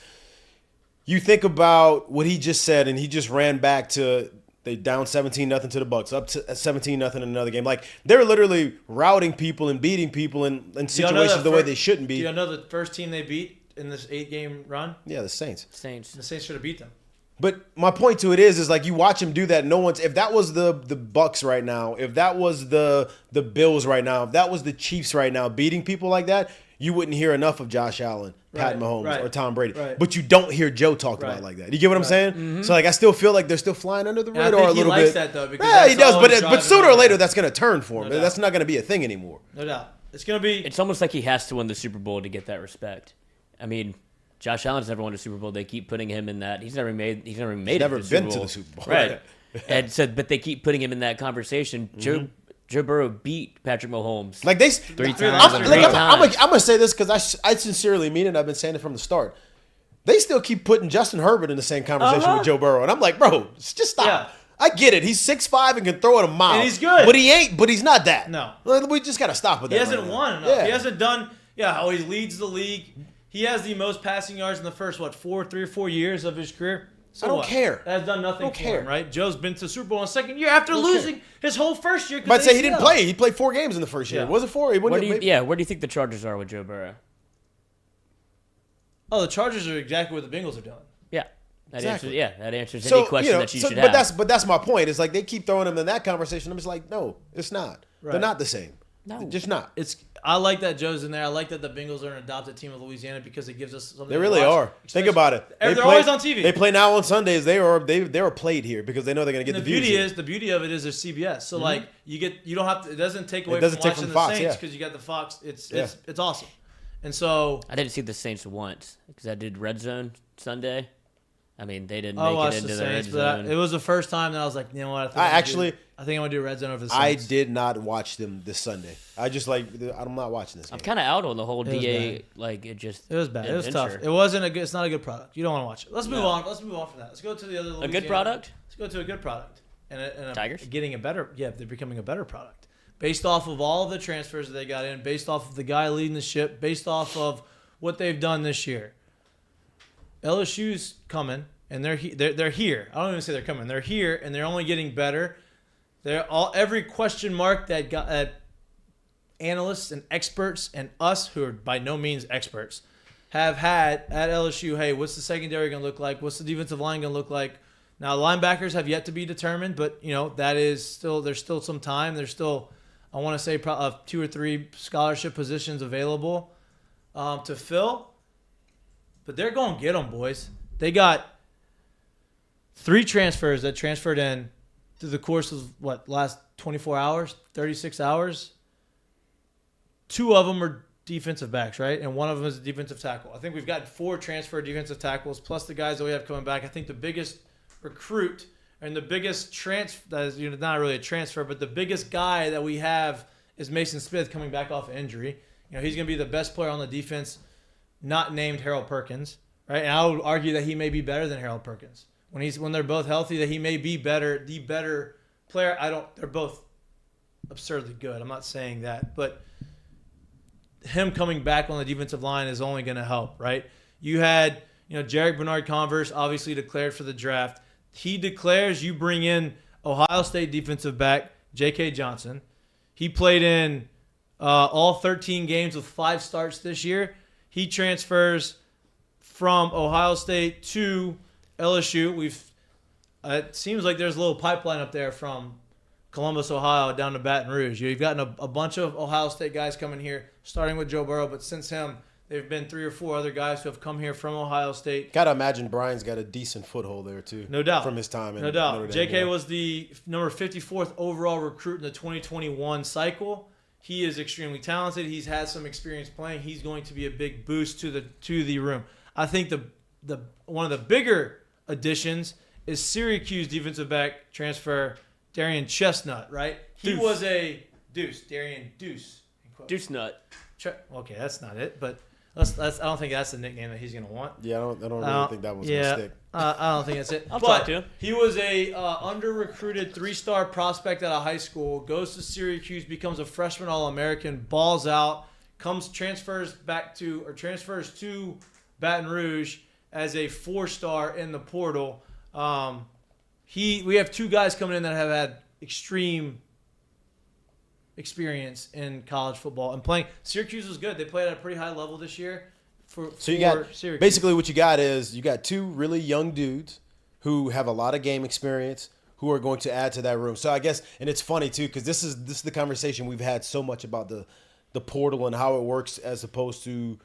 Speaker 4: you think about what he just said, and he just ran back to, they down 17-0 to the Bucks, up to 17-0 in another game. Like, they're literally routing people and beating people in situations the way they shouldn't be.
Speaker 3: Do you know the first team they beat in this 8-game run?
Speaker 4: Yeah, the Saints.
Speaker 1: Saints.
Speaker 3: The Saints should have beat them.
Speaker 4: But my point to it is like, you watch him do that. No one's, if that was the Bucks right now, if that was the Bills right now, if that was the Chiefs right now beating people like that, you wouldn't hear enough of Josh Allen, Pat Mahomes, or Tom Brady.
Speaker 3: Right.
Speaker 4: But you don't hear Joe talked about it like that. You get what I'm saying?
Speaker 3: Mm-hmm.
Speaker 4: So like, I still feel like they're still flying under the radar a little bit.
Speaker 3: He likes that though, because
Speaker 4: yeah, he
Speaker 3: that's
Speaker 4: does.
Speaker 3: all
Speaker 4: But
Speaker 3: he's
Speaker 4: but
Speaker 3: driving
Speaker 4: sooner or
Speaker 3: around.
Speaker 4: later, that's gonna turn for him.
Speaker 3: No doubt.
Speaker 4: That's not gonna be a thing anymore.
Speaker 3: No doubt. It's gonna be.
Speaker 1: It's almost like he has to win the Super Bowl to get that respect. I mean, Josh Allen's never won a Super Bowl. They keep putting him in that. He's never made it
Speaker 4: Never
Speaker 1: to the Super
Speaker 4: been to
Speaker 1: Bowl.
Speaker 4: the Super Bowl.
Speaker 1: Right. And so, but they keep putting him in that conversation. Joe Burrow beat Patrick Mahomes.
Speaker 4: Like they
Speaker 5: Three times.
Speaker 4: I'm gonna say this because I sincerely mean it. I've been saying it from the start. They still keep putting Justin Herbert in the same conversation with Joe Burrow, and I'm like, bro, just stop.
Speaker 3: Yeah.
Speaker 4: I get it. He's 6'5" and can throw it a mile,
Speaker 3: And he's good.
Speaker 4: but he ain't. But he's not that.
Speaker 3: No.
Speaker 4: We just gotta stop with
Speaker 3: He
Speaker 4: that.
Speaker 3: hasn't
Speaker 4: right now.
Speaker 3: won enough.
Speaker 4: Yeah.
Speaker 3: He hasn't done. Yeah, how he leads the league. He has the most passing yards in the first 3 or 4 years of his career. So
Speaker 4: I don't
Speaker 3: what?
Speaker 4: care.
Speaker 3: That has done nothing
Speaker 4: Don't
Speaker 3: for
Speaker 4: care.
Speaker 3: him, right? Joe's been to the Super Bowl in the second year after losing his whole first year.
Speaker 4: But I'd say he didn't play. He played 4 games in the first year.
Speaker 3: Yeah.
Speaker 4: Was it 4?
Speaker 1: Where do you think the Chargers are with Joe Burrow?
Speaker 3: Oh, the Chargers are exactly what the Bengals are doing.
Speaker 1: Yeah.
Speaker 4: Exactly.
Speaker 1: That answers any question that you should
Speaker 4: but
Speaker 1: have.
Speaker 4: that's my point. It's like they keep throwing him in that conversation. I'm just like, no, it's not.
Speaker 3: Right.
Speaker 4: They're not the same.
Speaker 1: No.
Speaker 4: They're just not.
Speaker 3: I like that Joe's in there. I like that the Bengals are an adopted team of Louisiana because it gives us something.
Speaker 4: They
Speaker 3: to
Speaker 4: really
Speaker 3: watch.
Speaker 4: are. Think about it.
Speaker 3: They're always on TV.
Speaker 4: They play now on Sundays. They are played here because they know they're gonna get
Speaker 3: And
Speaker 4: the views.
Speaker 3: the beauty of it is there's CBS. So like you don't have to. It doesn't take away
Speaker 4: doesn't
Speaker 3: from
Speaker 4: take
Speaker 3: watching
Speaker 4: from
Speaker 3: the
Speaker 4: Fox,
Speaker 3: Saints
Speaker 4: yeah.
Speaker 3: because you got the Fox. It's
Speaker 4: Yeah.
Speaker 3: it's awesome. And so
Speaker 1: I didn't see the Saints once because I did Red Zone Sunday. I mean, they didn't
Speaker 3: I
Speaker 1: make it
Speaker 3: watched
Speaker 1: into
Speaker 3: the
Speaker 1: the Red
Speaker 3: Saints, but
Speaker 1: Zone.
Speaker 3: it was the first time that I was like, you know what?
Speaker 4: I
Speaker 3: I think I'm gonna do Red Zone over the
Speaker 4: I
Speaker 3: Saints.
Speaker 4: did not watch them this Sunday. I just I'm not watching this game.
Speaker 1: I'm kind of out on the whole
Speaker 3: It was
Speaker 1: DA.
Speaker 3: bad.
Speaker 1: Like it just.
Speaker 3: It was bad. It was tough.
Speaker 1: adventure.
Speaker 3: It wasn't a good. It's not a good product. You don't want to watch it. Let's move on. Let's move on from that. Let's go to the other.
Speaker 1: A
Speaker 3: Louisiana.
Speaker 1: good product.
Speaker 3: Let's go to a good product. And
Speaker 1: Tigers?
Speaker 3: getting a better. Yeah, they're becoming a better product based off of all of the transfers that they got in, based off of the guy leading the ship, based off of what they've done this year. LSU's coming. And they're here. I don't even say they're coming. They're here, and they're only getting better. Every question mark that got analysts and experts and us, who are by no means experts, have had at LSU. Hey, what's the secondary going to look like? What's the defensive line going to look like? Now, linebackers have yet to be determined, but that is still there's still some time. There's still, I want to say, 2 or 3 scholarship positions available to fill. But they're going to get them, boys. They got 3 transfers that transferred in through the course of last 24 hours, 36 hours. 2 of them are defensive backs, right? And 1 of them is a defensive tackle. I think we've got 4 transfer defensive tackles plus the guys that we have coming back. I think the biggest recruit and the biggest transfer, that is not really a transfer, but the biggest guy that we have is Mason Smith coming back off injury. He's going to be the best player on the defense, not named Harold Perkins, right? And I would argue that he may be better than Harold Perkins. When they're both healthy, that he may be the better player. They're both absurdly good. I'm not saying that, but him coming back on the defensive line is only going to help, right? You had, Jarek Bernard-Converse obviously declared for the draft. He declares, you bring in Ohio State defensive back J.K. Johnson. He played in all 13 games with 5 starts this year. He transfers from Ohio State to LSU. It seems like there's a little pipeline up there from Columbus, Ohio, down to Baton Rouge. You've gotten a bunch of Ohio State guys coming here, starting with Joe Burrow, but since him, there have been 3 or 4 other guys who have come here from Ohio State.
Speaker 4: Gotta imagine Brian's got a decent foothold there too.
Speaker 3: No doubt.
Speaker 4: From his time in
Speaker 3: No doubt.
Speaker 4: Notre Dame,
Speaker 3: JK was the number 54th overall recruit in the 2021 cycle. He is extremely talented. He's had some experience playing. He's going to be a big boost to the room. I think the one of the bigger additions is Syracuse defensive back transfer Darian Chestnut, right? He was a Deuce. Darian Deuce.
Speaker 1: Deuce Nut.
Speaker 3: Okay, that's not it, but I don't think that's the nickname that he's going to want.
Speaker 4: Yeah, I don't really think that one's going to stick.
Speaker 3: I don't think that's it.
Speaker 1: I'll talk to him.
Speaker 3: He was a under-recruited 3-star prospect out of high school, goes to Syracuse, becomes a freshman All-American, balls out, transfers to Baton Rouge as a 4-star in the portal. We have 2 guys coming in that have had extreme experience in college football and playing. Syracuse was good. They played at a pretty high level this year.
Speaker 4: So you got
Speaker 3: Syracuse.
Speaker 4: basically what you got is you got 2 really young dudes who have a lot of game experience who are going to add to that room. So I guess, and it's funny too, because this is the conversation we've had so much about the portal and how it works as opposed to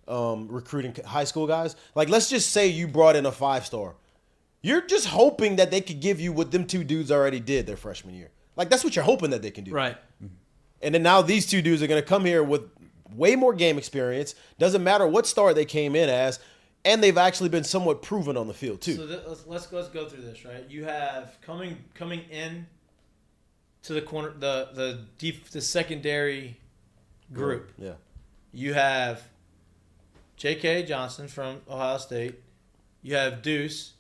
Speaker 4: recruiting high school guys. Like, let's just say you brought in a 5-star. You're just hoping that they could give you what them 2 dudes already did their freshman year. Like, that's what you're hoping that they can do.
Speaker 3: Right.
Speaker 4: And then now these 2 dudes are going to come here with way more game experience. Doesn't matter what star they came in as. And they've actually been somewhat proven on the field, too.
Speaker 3: So let's go through this, right? You have coming in to the corner, the secondary group.
Speaker 4: Yeah.
Speaker 3: You have J.K. Johnson from Ohio State. You have Deuce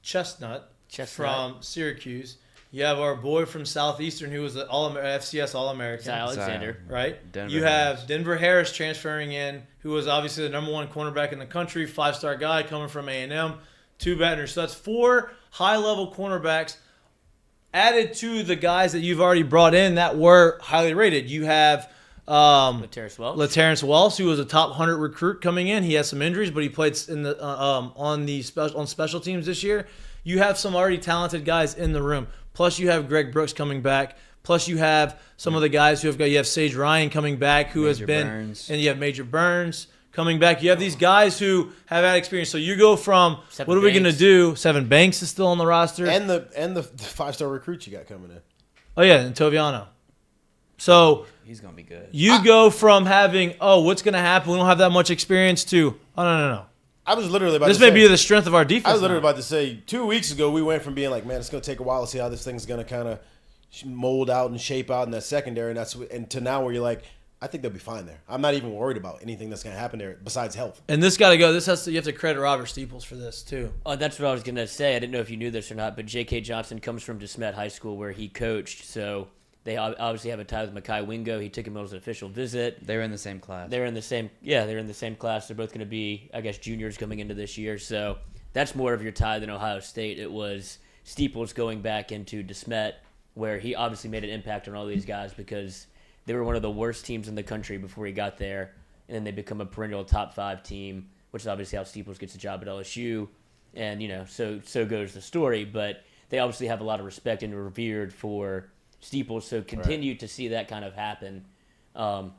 Speaker 3: Chestnut from Syracuse. You have our boy from Southeastern who was the FCS All-American.
Speaker 1: Alexander.
Speaker 3: Right?
Speaker 5: Denver
Speaker 3: You have
Speaker 5: Harris.
Speaker 3: Denver Harris transferring in, who was obviously the number 1 cornerback in the country, 5-star guy coming from A&M, 2 Baton Rouge. So that's 4 high-level cornerbacks added to the guys that you've already brought in that were highly rated. You have LaTerrence Wells, who was a top 100 recruit coming in. He has some injuries, but he played in the on special teams this year. You have some already talented guys in the room. Plus, you have Greg Brooks coming back. Plus, you have some of the guys you have Sage Ryan coming back, who has been, and you have Major Burns coming back. You have these guys who have had experience. So you go from what are we going to do? Sevyn Banks is still on the roster,
Speaker 4: And the 5-star recruits you got coming in.
Speaker 3: oh yeah, and Toviano. So
Speaker 5: He's going to be good.
Speaker 3: you go from having what's going to happen? We don't have that much experience to no.
Speaker 4: I was literally about
Speaker 3: This
Speaker 4: to
Speaker 3: may
Speaker 4: say,
Speaker 3: be the strength of our defense.
Speaker 4: I was literally
Speaker 3: now.
Speaker 4: about to say 2 weeks ago we went from being like, man, it's going to take a while to see how this thing's going to kind of mold out and shape out in that secondary, and to now where you're like, I think they'll be fine there. I'm not even worried about anything that's going to happen there besides health.
Speaker 3: And this got to go. You have to credit Robert Steeples for this too.
Speaker 1: Oh, that's what I was going to say. I didn't know if you knew this or not, but J.K. Johnson comes from DeSmet High School where he coached, so they obviously have a tie with Mekhi Wingo. He took him as an official visit.
Speaker 5: They were in the same class.
Speaker 1: They're in the same class. They're both going to be, I guess, juniors coming into this year. So that's more of your tie than Ohio State. It was Steeples going back into DeSmet, where he obviously made an impact on all these guys because they were one of the worst teams in the country before he got there, and then they become a perennial top 5 team, which is obviously how Steeples gets a job at LSU, and so goes the story. But they obviously have a lot of respect and are revered for Steeples, so continue to see that kind of happen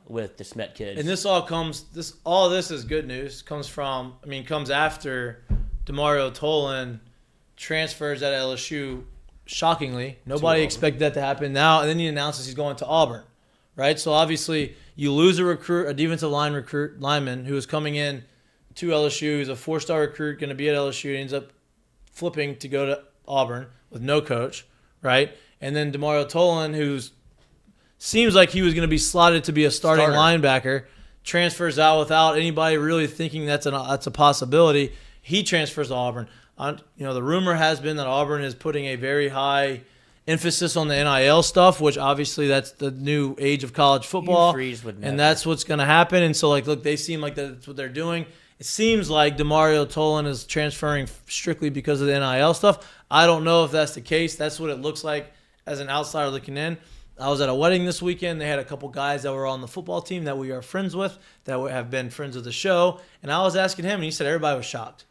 Speaker 1: with the Smet kids.
Speaker 3: And this is good news. Comes after DeMario Tolan transfers at LSU. Shockingly, nobody expected that to happen now, and then he announces he's going to Auburn, right? So obviously, you lose a defensive lineman who is coming in to LSU. He's a 4-star recruit, going to be at LSU. He ends up flipping to go to Auburn with no coach, right? And then DeMario Tolan, who seems like he was going to be slotted to be a starting linebacker, transfers out without anybody really thinking that's a possibility. He transfers to Auburn. The rumor has been that Auburn is putting a very high emphasis on the NIL stuff, which obviously that's the new age of college football, and that's what's going to happen. And so, look, they seem like that's what they're doing. It seems like DeMario Tolan is transferring strictly because of the NIL stuff. I don't know if that's the case. That's what it looks like as an outsider looking in. I was at a wedding this weekend. They had a couple guys that were on the football team that we are friends with, that have been friends of the show. And I was asking him, and he said everybody was shocked.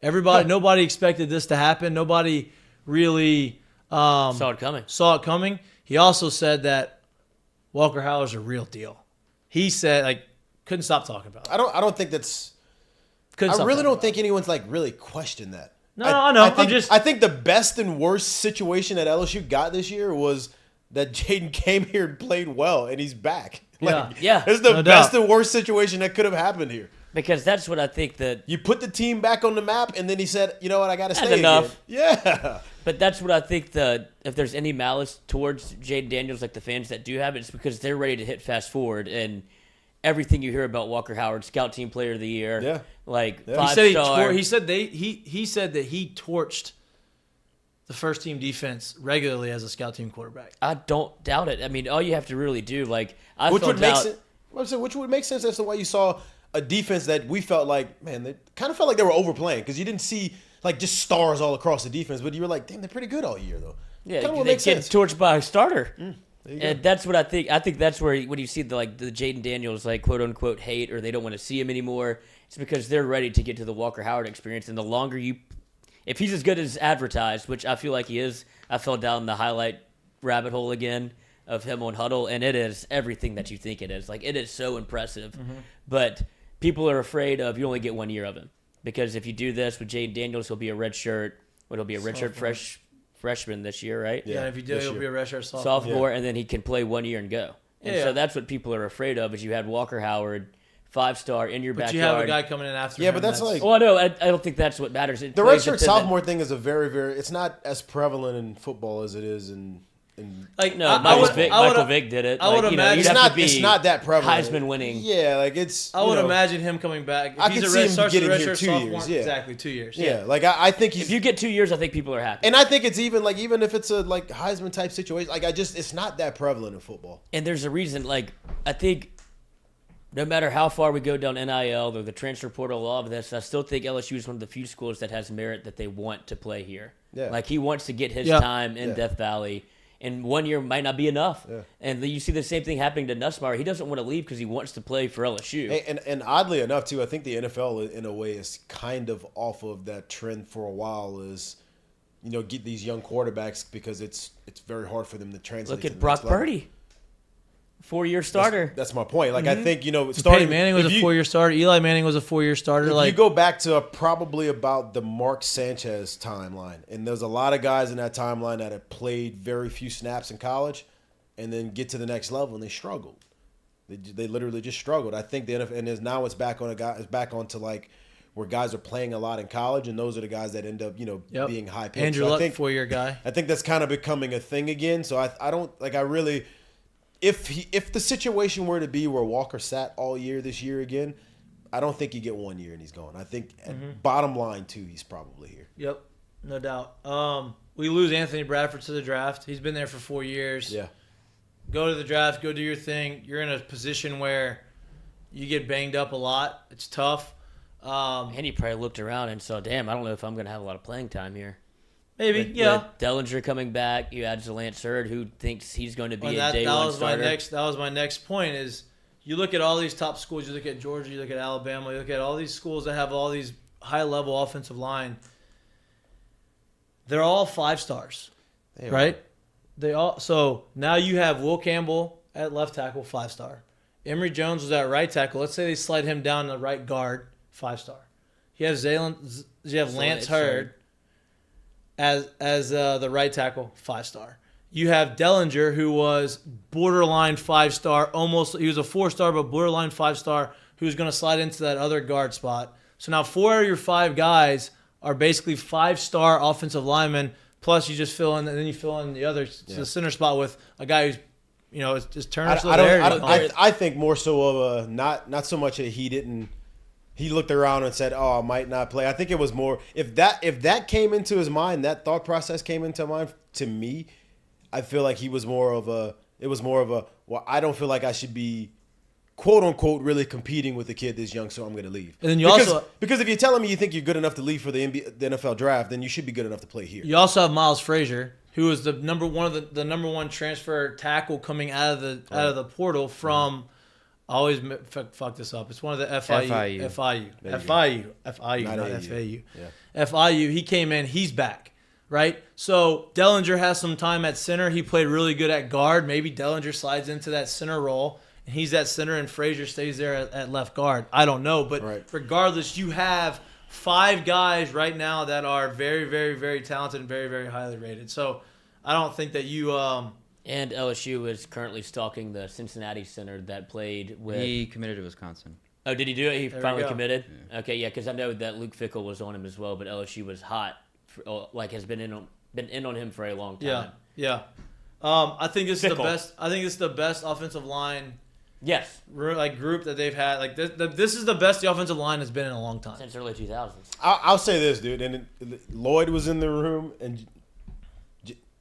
Speaker 3: Nobody expected this to happen. Nobody really
Speaker 1: Saw it coming.
Speaker 3: He also said that Walker Howard's a real deal. He said, couldn't stop talking about it.
Speaker 4: I don't think that's. I really don't think anyone's really questioned that.
Speaker 3: No, I know.
Speaker 4: I think the best and worst situation that LSU got this year was that Jaden came here and played well, and he's back.
Speaker 1: Yeah.
Speaker 4: It's the best and worst situation that could have happened here.
Speaker 1: Because that's what I think that
Speaker 4: You put the team back on the map, and then he said, "You know what? I got to stay."
Speaker 1: enough.
Speaker 4: Again. Yeah.
Speaker 1: But that's what I think if there's any malice towards Jaden Daniels, like the fans that do have it, it's because they're ready to hit fast forward and everything you hear about Walker Howard, Scout Team Player of the Year,
Speaker 4: Yeah.
Speaker 1: 5-star.
Speaker 3: He said that he torched the first team defense regularly as a Scout Team quarterback.
Speaker 1: I don't doubt it. I mean, all you have to really do, which
Speaker 4: would make sense as to why you saw a defense that we felt like, man, they kind of felt like they were overplaying because you didn't see just stars all across the defense, but you were like, damn, they're pretty good all year though.
Speaker 1: Yeah,
Speaker 4: Kinda
Speaker 1: they
Speaker 4: makes
Speaker 1: get
Speaker 4: sense.
Speaker 1: torched by a starter.
Speaker 4: There you go.
Speaker 1: And that's what I think. I think that's where when you see the Jaden Daniels quote unquote hate or they don't want to see him anymore, it's because they're ready to get to the Walker Howard experience. And the longer if he's as good as advertised, which I feel like he is, I fell down the highlight rabbit hole again of him on Huddle, and it is everything that you think it is. It is so impressive. Mm-hmm. But people are afraid of you only get 1 year of him. Because if you do this with Jaden Daniels, he'll be a redshirt. He'll be a redshirt freshman this year, right?
Speaker 3: Yeah, if you do, he'll be a redshirt
Speaker 1: sophomore, and then he can play 1 year and go. And so that's what people are afraid of. Is you had Walker Howard, 5-star in your backyard.
Speaker 3: But you have a guy coming in after.
Speaker 4: Yeah,
Speaker 3: him
Speaker 4: but that's
Speaker 1: Well, no, I don't think that's what matters.
Speaker 4: the redshirt sophomore thing is a very, very. It's not as prevalent in football as it is in.
Speaker 1: Michael Vick did it.
Speaker 3: I would imagine
Speaker 4: it's not that prevalent.
Speaker 1: Heisman winning.
Speaker 4: Yeah, it's.
Speaker 3: I would imagine him coming back. If
Speaker 4: I
Speaker 3: he's
Speaker 4: could
Speaker 3: a
Speaker 4: see him
Speaker 3: starts
Speaker 4: getting
Speaker 3: as a
Speaker 4: here
Speaker 3: redshirt
Speaker 4: 2
Speaker 3: sophomore,
Speaker 4: years. Yeah,
Speaker 3: exactly 2 years.
Speaker 4: Yeah, I think
Speaker 1: if you get 2 years, I think people are happy.
Speaker 4: And I think it's even if it's a Heisman type situation, it's not that prevalent in football.
Speaker 1: And there's a reason. I think no matter how far we go down NIL or the transfer portal, all of this, I still think LSU is one of the few schools that has merit that they want to play here.
Speaker 4: Yeah.
Speaker 1: He wants to get his time in Death Valley. And 1 year might not be enough.
Speaker 4: Yeah.
Speaker 1: And you see the same thing happening to Nussmeier. He doesn't want to leave because he wants to play for LSU.
Speaker 4: And oddly enough, too, I think the NFL, in a way, is kind of off of that trend for a while is, get these young quarterbacks because it's very hard for them to translate.
Speaker 1: Look at Brock Purdy. 4-year starter.
Speaker 4: That's my point. I think,
Speaker 3: Peyton
Speaker 4: starting
Speaker 3: Manning was a 4-year starter. Eli Manning was a 4-year starter.
Speaker 4: If you go back to probably about the Mark Sanchez timeline, and there's a lot of guys in that timeline that have played very few snaps in college and then get to the next level, and they struggled. They literally just struggled. I think the NFL, and now it's back onto where guys are playing a lot in college, and those are the guys that end up, being high paid.
Speaker 3: Andrew Luck, 4-year guy.
Speaker 4: I think that's kind of becoming a thing again. So I don't I really. If the situation were to be where Walker sat all year this year again, I don't think you get 1 year and he's gone. I think bottom line too, he's probably here.
Speaker 3: Yep, no doubt. We lose Anthony Bradford to the draft. He's been there for 4 years.
Speaker 4: Yeah.
Speaker 3: Go to the draft, go do your thing. You're in a position where you get banged up a lot. It's tough.
Speaker 1: And he probably looked around and saw, damn, I don't know if I'm going to have a lot of playing time here.
Speaker 3: Maybe, yeah.
Speaker 1: With Dellinger coming back, you add Zalance Hurd, who thinks he's going to be a day
Speaker 3: one
Speaker 1: one starter.
Speaker 3: That was my next point is you look at all these top schools. You look at Georgia, you look at Alabama, you look at all these schools that have all these high-level offensive line. They're all 5 stars, right? So now you have Will Campbell at left tackle, 5-star. Emory Jones was at right tackle. Let's say they slide him down to right guard, 5-star. You have Lance Hurd as the right tackle, 5-star. You have Dellinger, who was borderline 5-star, he was a 4-star, but borderline 5-star, who's going to slide into that other guard spot. So now 4 of your 5 guys are basically 5-star offensive linemen, plus you just fill in, and then you fill in the center spot with a guy who's, it's Turner still there.
Speaker 4: I think more so of a not so much that he looked around and said, "Oh, I might not play." I think it was more if that came into his mind, that thought process came into mind. To me, I feel like it was more of a. Well, I don't feel like I should be, quote unquote, really competing with the kid this young, so I'm going to leave.
Speaker 3: And then
Speaker 4: because if you're telling me you think you're good enough to leave for the NFL draft, then you should be good enough to play here.
Speaker 3: You also have Miles Frazier, who was the number one transfer tackle coming out of the portal from. I always fuck this up. It's one of the FIU. Not FAU. He came in. He's back, right? So Dellinger has some time at center. He played really good at guard. Maybe Dellinger slides into that center role, and he's at center, and Frazier stays there at left guard. I don't know, but regardless, you have 5 guys right now that are very, very, very talented and very, very highly rated. So I don't think that you.
Speaker 1: And LSU is currently stalking the Cincinnati center that played with.
Speaker 5: He committed to Wisconsin.
Speaker 1: Oh, did he do it? He finally committed?
Speaker 5: Yeah.
Speaker 1: Okay, yeah, because I know that Luke Fickell was on him as well, but LSU was hot, has been in on him for a long time.
Speaker 3: Yeah. I think this is the best. I think this is the best offensive line.
Speaker 1: Yes.
Speaker 3: Group that they've had. This is the best the offensive line has been in a long time.
Speaker 1: Since early 2000s.
Speaker 4: I'll say this, dude. And Lloyd was in the room, and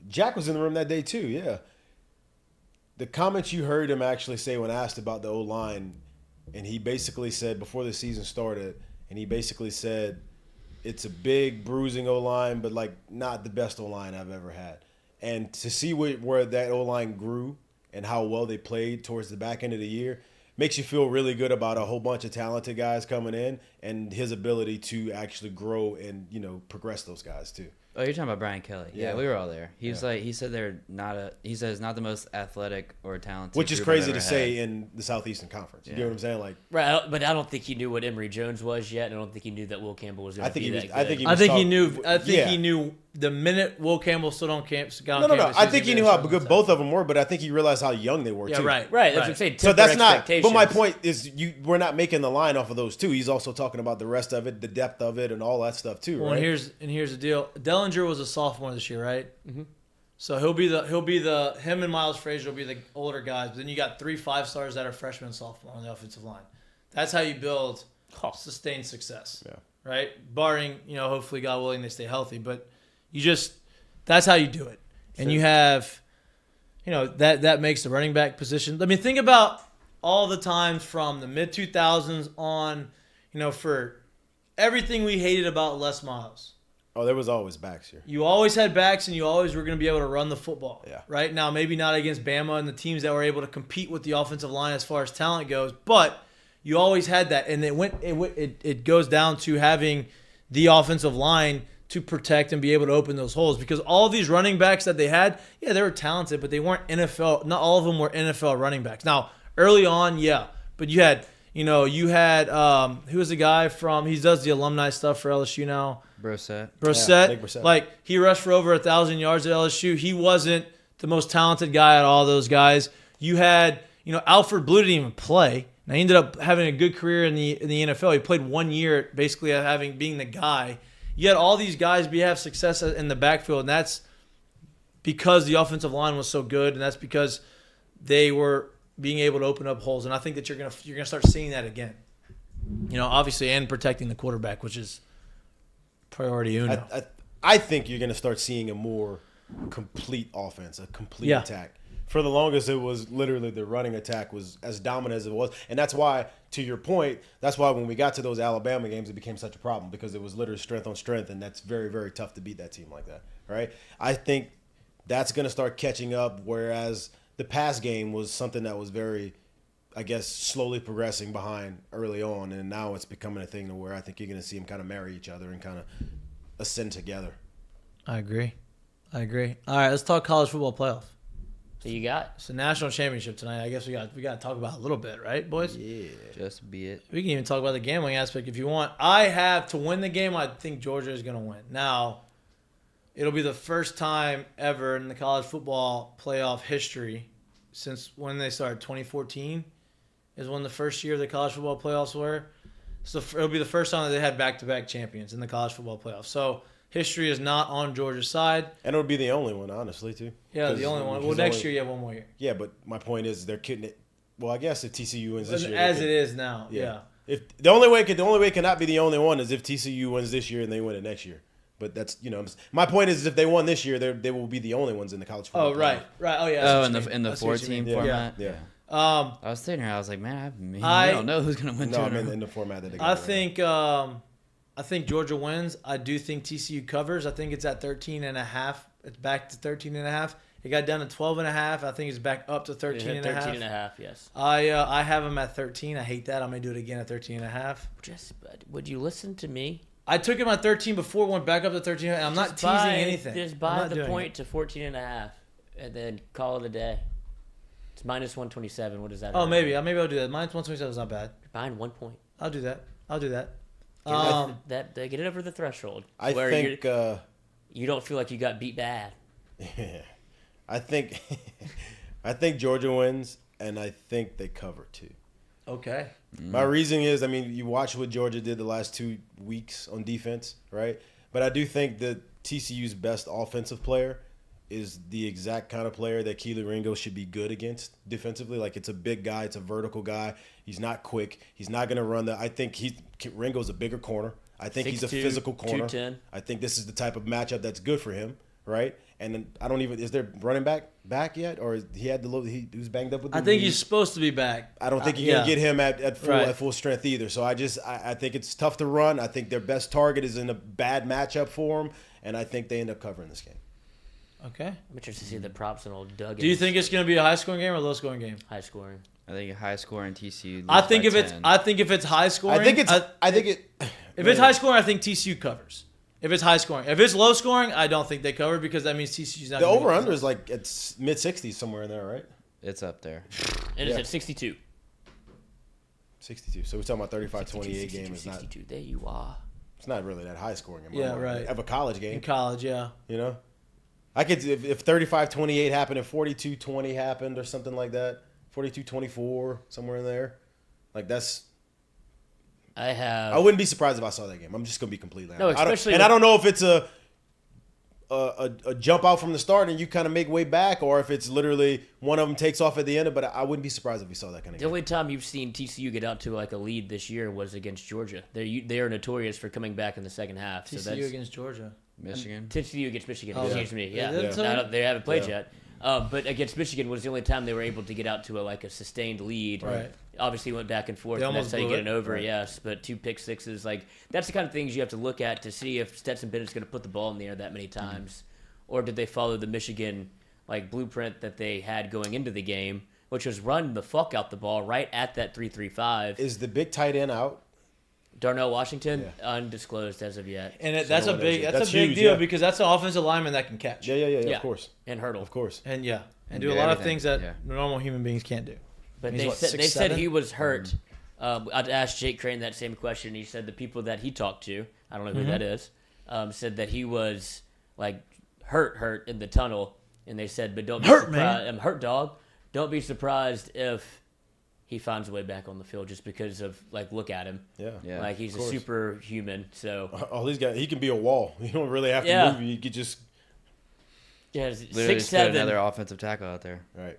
Speaker 4: Jack was in the room that day too. Yeah. The comments you heard him actually say when asked about the O-line, and he basically said before the season started, and he basically said it's a big bruising O-line, but not the best O-line I've ever had. And to see where that O-line grew and how well they played towards the back end of the year makes you feel really good about a whole bunch of talented guys coming in and his ability to actually grow and, progress those guys too.
Speaker 5: Oh, you're talking about Brian Kelly.
Speaker 3: Yeah,
Speaker 5: we were all there. He said he says not the most athletic or talented.
Speaker 4: Which is crazy to say in the Southeastern Conference. You know what I'm saying?
Speaker 1: Right, but I don't think he knew what Emory Jones was yet, and I don't think he knew that Will Campbell was going to be that good.
Speaker 3: I think he knew the minute Will Campbell stood on campus.
Speaker 4: No. I think he knew how good both of them were, but I think he realized how young they were too.
Speaker 3: Right.
Speaker 1: That's what I'm saying.
Speaker 4: So that's not. But my point is, we're not making the line off of those two. He's also talking about the rest of it, the depth of it, and all that stuff too.
Speaker 3: Well,
Speaker 4: right?
Speaker 3: and here's the deal. Dellinger was a sophomore this year, right? Mm-hmm. So him and Miles Frazier will be the older guys. But then you got 3 5-stars that are freshmen and sophomore on the offensive line. That's how you build sustained success.
Speaker 4: Yeah.
Speaker 3: Right? Barring, hopefully God willing they stay healthy, but that's how you do it. Sure. And you have, that makes the running back position. I mean, think about all the times from the mid 2000s on, for everything we hated about Les Miles.
Speaker 4: Oh, there was always backs here.
Speaker 3: You always had backs, and you always were going to be able to run the football.
Speaker 4: Yeah.
Speaker 3: Right now, maybe not against Bama and the teams that were able to compete with the offensive line as far as talent goes, but you always had that, and it goes down to having the offensive line to protect and be able to open those holes, because all of these running backs that they had, they were talented, but they weren't NFL. Not all of them were NFL running backs. Now, early on, but you had who was the guy from? He does the alumni stuff for LSU now.
Speaker 5: Brissett.
Speaker 4: Yeah, Brissett.
Speaker 3: He rushed for over 1,000 yards at LSU. He wasn't the most talented guy out of all those guys. You had, Alfred Blue didn't even play. Now he ended up having a good career in the NFL. He played 1 year, basically being the guy. You had all these guys have success in the backfield, and that's because the offensive line was so good, and that's because they were being able to open up holes. And I think that you're gonna start seeing that again. Obviously, and protecting the quarterback, which is priority uno.
Speaker 4: I think you're going to start seeing a more complete offense, a complete attack. For the longest, it was literally the running attack was as dominant as it was. And that's why, to your point, that's why when we got to those Alabama games, it became such a problem, because it was literally strength on strength, and that's very, very tough to beat that team like that, right? I think that's going to start catching up, whereas the pass game was something that was very, I guess, slowly progressing behind early on, and now it's becoming a thing to where I think you're going to see them kind of marry each other and kind of ascend together.
Speaker 3: I agree. All right, let's talk college football playoff.
Speaker 1: So you got?
Speaker 3: It's a national championship tonight. I guess we got to talk about it a little bit, right, boys?
Speaker 4: Yeah.
Speaker 5: Just be it.
Speaker 3: We can even talk about the gambling aspect if you want. I have to win the game. I think Georgia is going to win. Now, it'll be the first time ever in the college football playoff history since when they started, 2014 is when the first year of the college football playoffs were. So it'll be the first time that they had back-to-back champions in the college football playoffs. So history is not on Georgia's side.
Speaker 4: And it'll be the only one, honestly, too.
Speaker 3: Yeah, the only one. Well, next year you have one more year.
Speaker 4: Yeah, but my point is they're kidding it. Well, I guess if TCU wins this year.
Speaker 3: As it is now, yeah.
Speaker 4: If the only way it cannot be the only one is if TCU wins this year and they win it next year. But that's, my point is if they won this year, they will be the only ones in the college football.
Speaker 3: Oh, right. Oh, yeah.
Speaker 5: In the 4-team format?
Speaker 4: Yeah.
Speaker 5: I was sitting here, I was like, man, I don't know who's going to win.
Speaker 4: No, I mean in the format that they
Speaker 3: got. I think Georgia wins. I do think TCU covers. I think it's at 13.5 It's back to 13.5. It got down to 12.5. I think it's back up to 13.5.
Speaker 1: 13.5, yes.
Speaker 3: I have him at 13. I hate that. I'm going to do it again at 13.5.
Speaker 1: Would you listen to me?
Speaker 3: I took him at 13 before, went back up to 13. And I'm not teasing anything.
Speaker 1: Just buy the point to 14.5 and then call it a day. It's minus 127. What is that?
Speaker 3: Oh, maybe I'll do that. Minus 127 is not bad.
Speaker 1: You're buying 1 point.
Speaker 3: I'll do that.
Speaker 1: Get it over the threshold.
Speaker 4: I think
Speaker 1: you don't feel like you got beat bad.
Speaker 4: I think Georgia wins, and I think they cover too.
Speaker 3: Okay.
Speaker 4: My reasoning is, I mean, you watch what Georgia did the last 2 weeks on defense, right? But I do think that TCU's best offensive player is the exact kind of player that Keely Ringo should be good against defensively. Like, it's a big guy. It's a vertical guy. He's not quick. He's not going to run I think Ringo's a bigger corner. I think he's a physical corner.
Speaker 1: 210.
Speaker 4: I think this is the type of matchup that's good for him, right? And then I don't even – is there running back yet? Or he was banged up with the
Speaker 3: I think
Speaker 4: knee?
Speaker 3: he's supposed to be back.
Speaker 4: I don't think you're going to get him at full strength either. So I think it's tough to run. I think their best target is in a bad matchup for him, and I think they end up covering this game.
Speaker 3: Okay.
Speaker 1: I'm interested to see the props and old Doug.
Speaker 3: Do you think it's going to be a high-scoring game or a low-scoring game?
Speaker 1: High scoring?
Speaker 5: I think a high scoring TCU.
Speaker 3: I think if
Speaker 5: 10.
Speaker 3: it's high scoring, if it's high scoring, I think TCU covers. If it's high scoring, if it's low scoring, I don't think they cover because that means TCU's not.
Speaker 4: The over under is like it's mid 60s somewhere in there, right?
Speaker 5: It's up there.
Speaker 1: It is at 62.
Speaker 4: 62. So we're talking about 35-28 game. It's not.
Speaker 1: 62. There you are.
Speaker 4: It's not really that high scoring. In my mind.
Speaker 3: Right.
Speaker 4: Of a college game.
Speaker 3: In college, yeah.
Speaker 4: You know, I could if 35-28 happened and 42-20 happened or something like that. 42-24 somewhere in there. Like that's. I wouldn't be surprised if I saw that game. I'm just gonna be completely honest.
Speaker 1: No, especially
Speaker 4: I don't know if it's a jump out from the start and you kind of make way back, or if it's literally one of them takes off at the end. But I wouldn't be surprised if we saw that kind of game.
Speaker 1: The only time you've seen TCU get out to like a lead this year was against Georgia. They are notorious for coming back in the second half.
Speaker 3: TCU against Georgia.
Speaker 5: Michigan.
Speaker 1: TCU against Michigan.
Speaker 3: Oh,
Speaker 1: Excuse me. Yeah.
Speaker 3: Yeah.
Speaker 1: They haven't played yet. But against Michigan was the only time they were able to get out to a sustained lead.
Speaker 3: Right.
Speaker 1: Obviously went back and forth,
Speaker 3: They
Speaker 1: and that's
Speaker 3: almost
Speaker 1: how you
Speaker 3: blew
Speaker 1: get
Speaker 3: it.
Speaker 1: an over,
Speaker 3: Right.
Speaker 1: yes. But 2 pick sixes, that's the kind of things you have to look at to see if Stetson Bennett's going to put the ball in the air that many times, or did they follow the Michigan blueprint that they had going into the game, which was run the fuck out the ball right at that 3-3-5.
Speaker 4: Is the big tight end out?
Speaker 1: Darnell Washington, undisclosed as of yet.
Speaker 3: And that's a big
Speaker 4: That's
Speaker 3: big
Speaker 4: huge,
Speaker 3: deal
Speaker 4: yeah.
Speaker 3: because that's an offensive lineman that can catch.
Speaker 4: Yeah,
Speaker 1: Yeah.
Speaker 4: of course.
Speaker 1: And hurdle.
Speaker 4: Of course.
Speaker 3: And do
Speaker 5: do
Speaker 3: a lot of
Speaker 5: everything.
Speaker 3: things that
Speaker 5: Yeah.
Speaker 3: normal human beings can't do.
Speaker 1: But
Speaker 3: He's
Speaker 1: they
Speaker 3: what,
Speaker 1: said
Speaker 3: 6'7"?
Speaker 1: he was hurt. I asked Jake Crane that same question. He said the people that he talked to, I don't know who that is, said that he was hurt in the tunnel, and they said, but don't be
Speaker 3: Hurt,
Speaker 1: surprised.
Speaker 3: man.
Speaker 1: I'm hurt, dog. Don't be surprised if he finds a way back on the field just because of look at him.
Speaker 4: Yeah.
Speaker 1: He's
Speaker 4: of
Speaker 1: a
Speaker 4: course.
Speaker 1: superhuman. So
Speaker 4: All these guys, he can be a wall. You don't really have to
Speaker 1: Yeah.
Speaker 4: move. You could just
Speaker 1: yeah,
Speaker 5: Literally just put
Speaker 1: 6'7".
Speaker 5: another offensive tackle out there.
Speaker 4: right.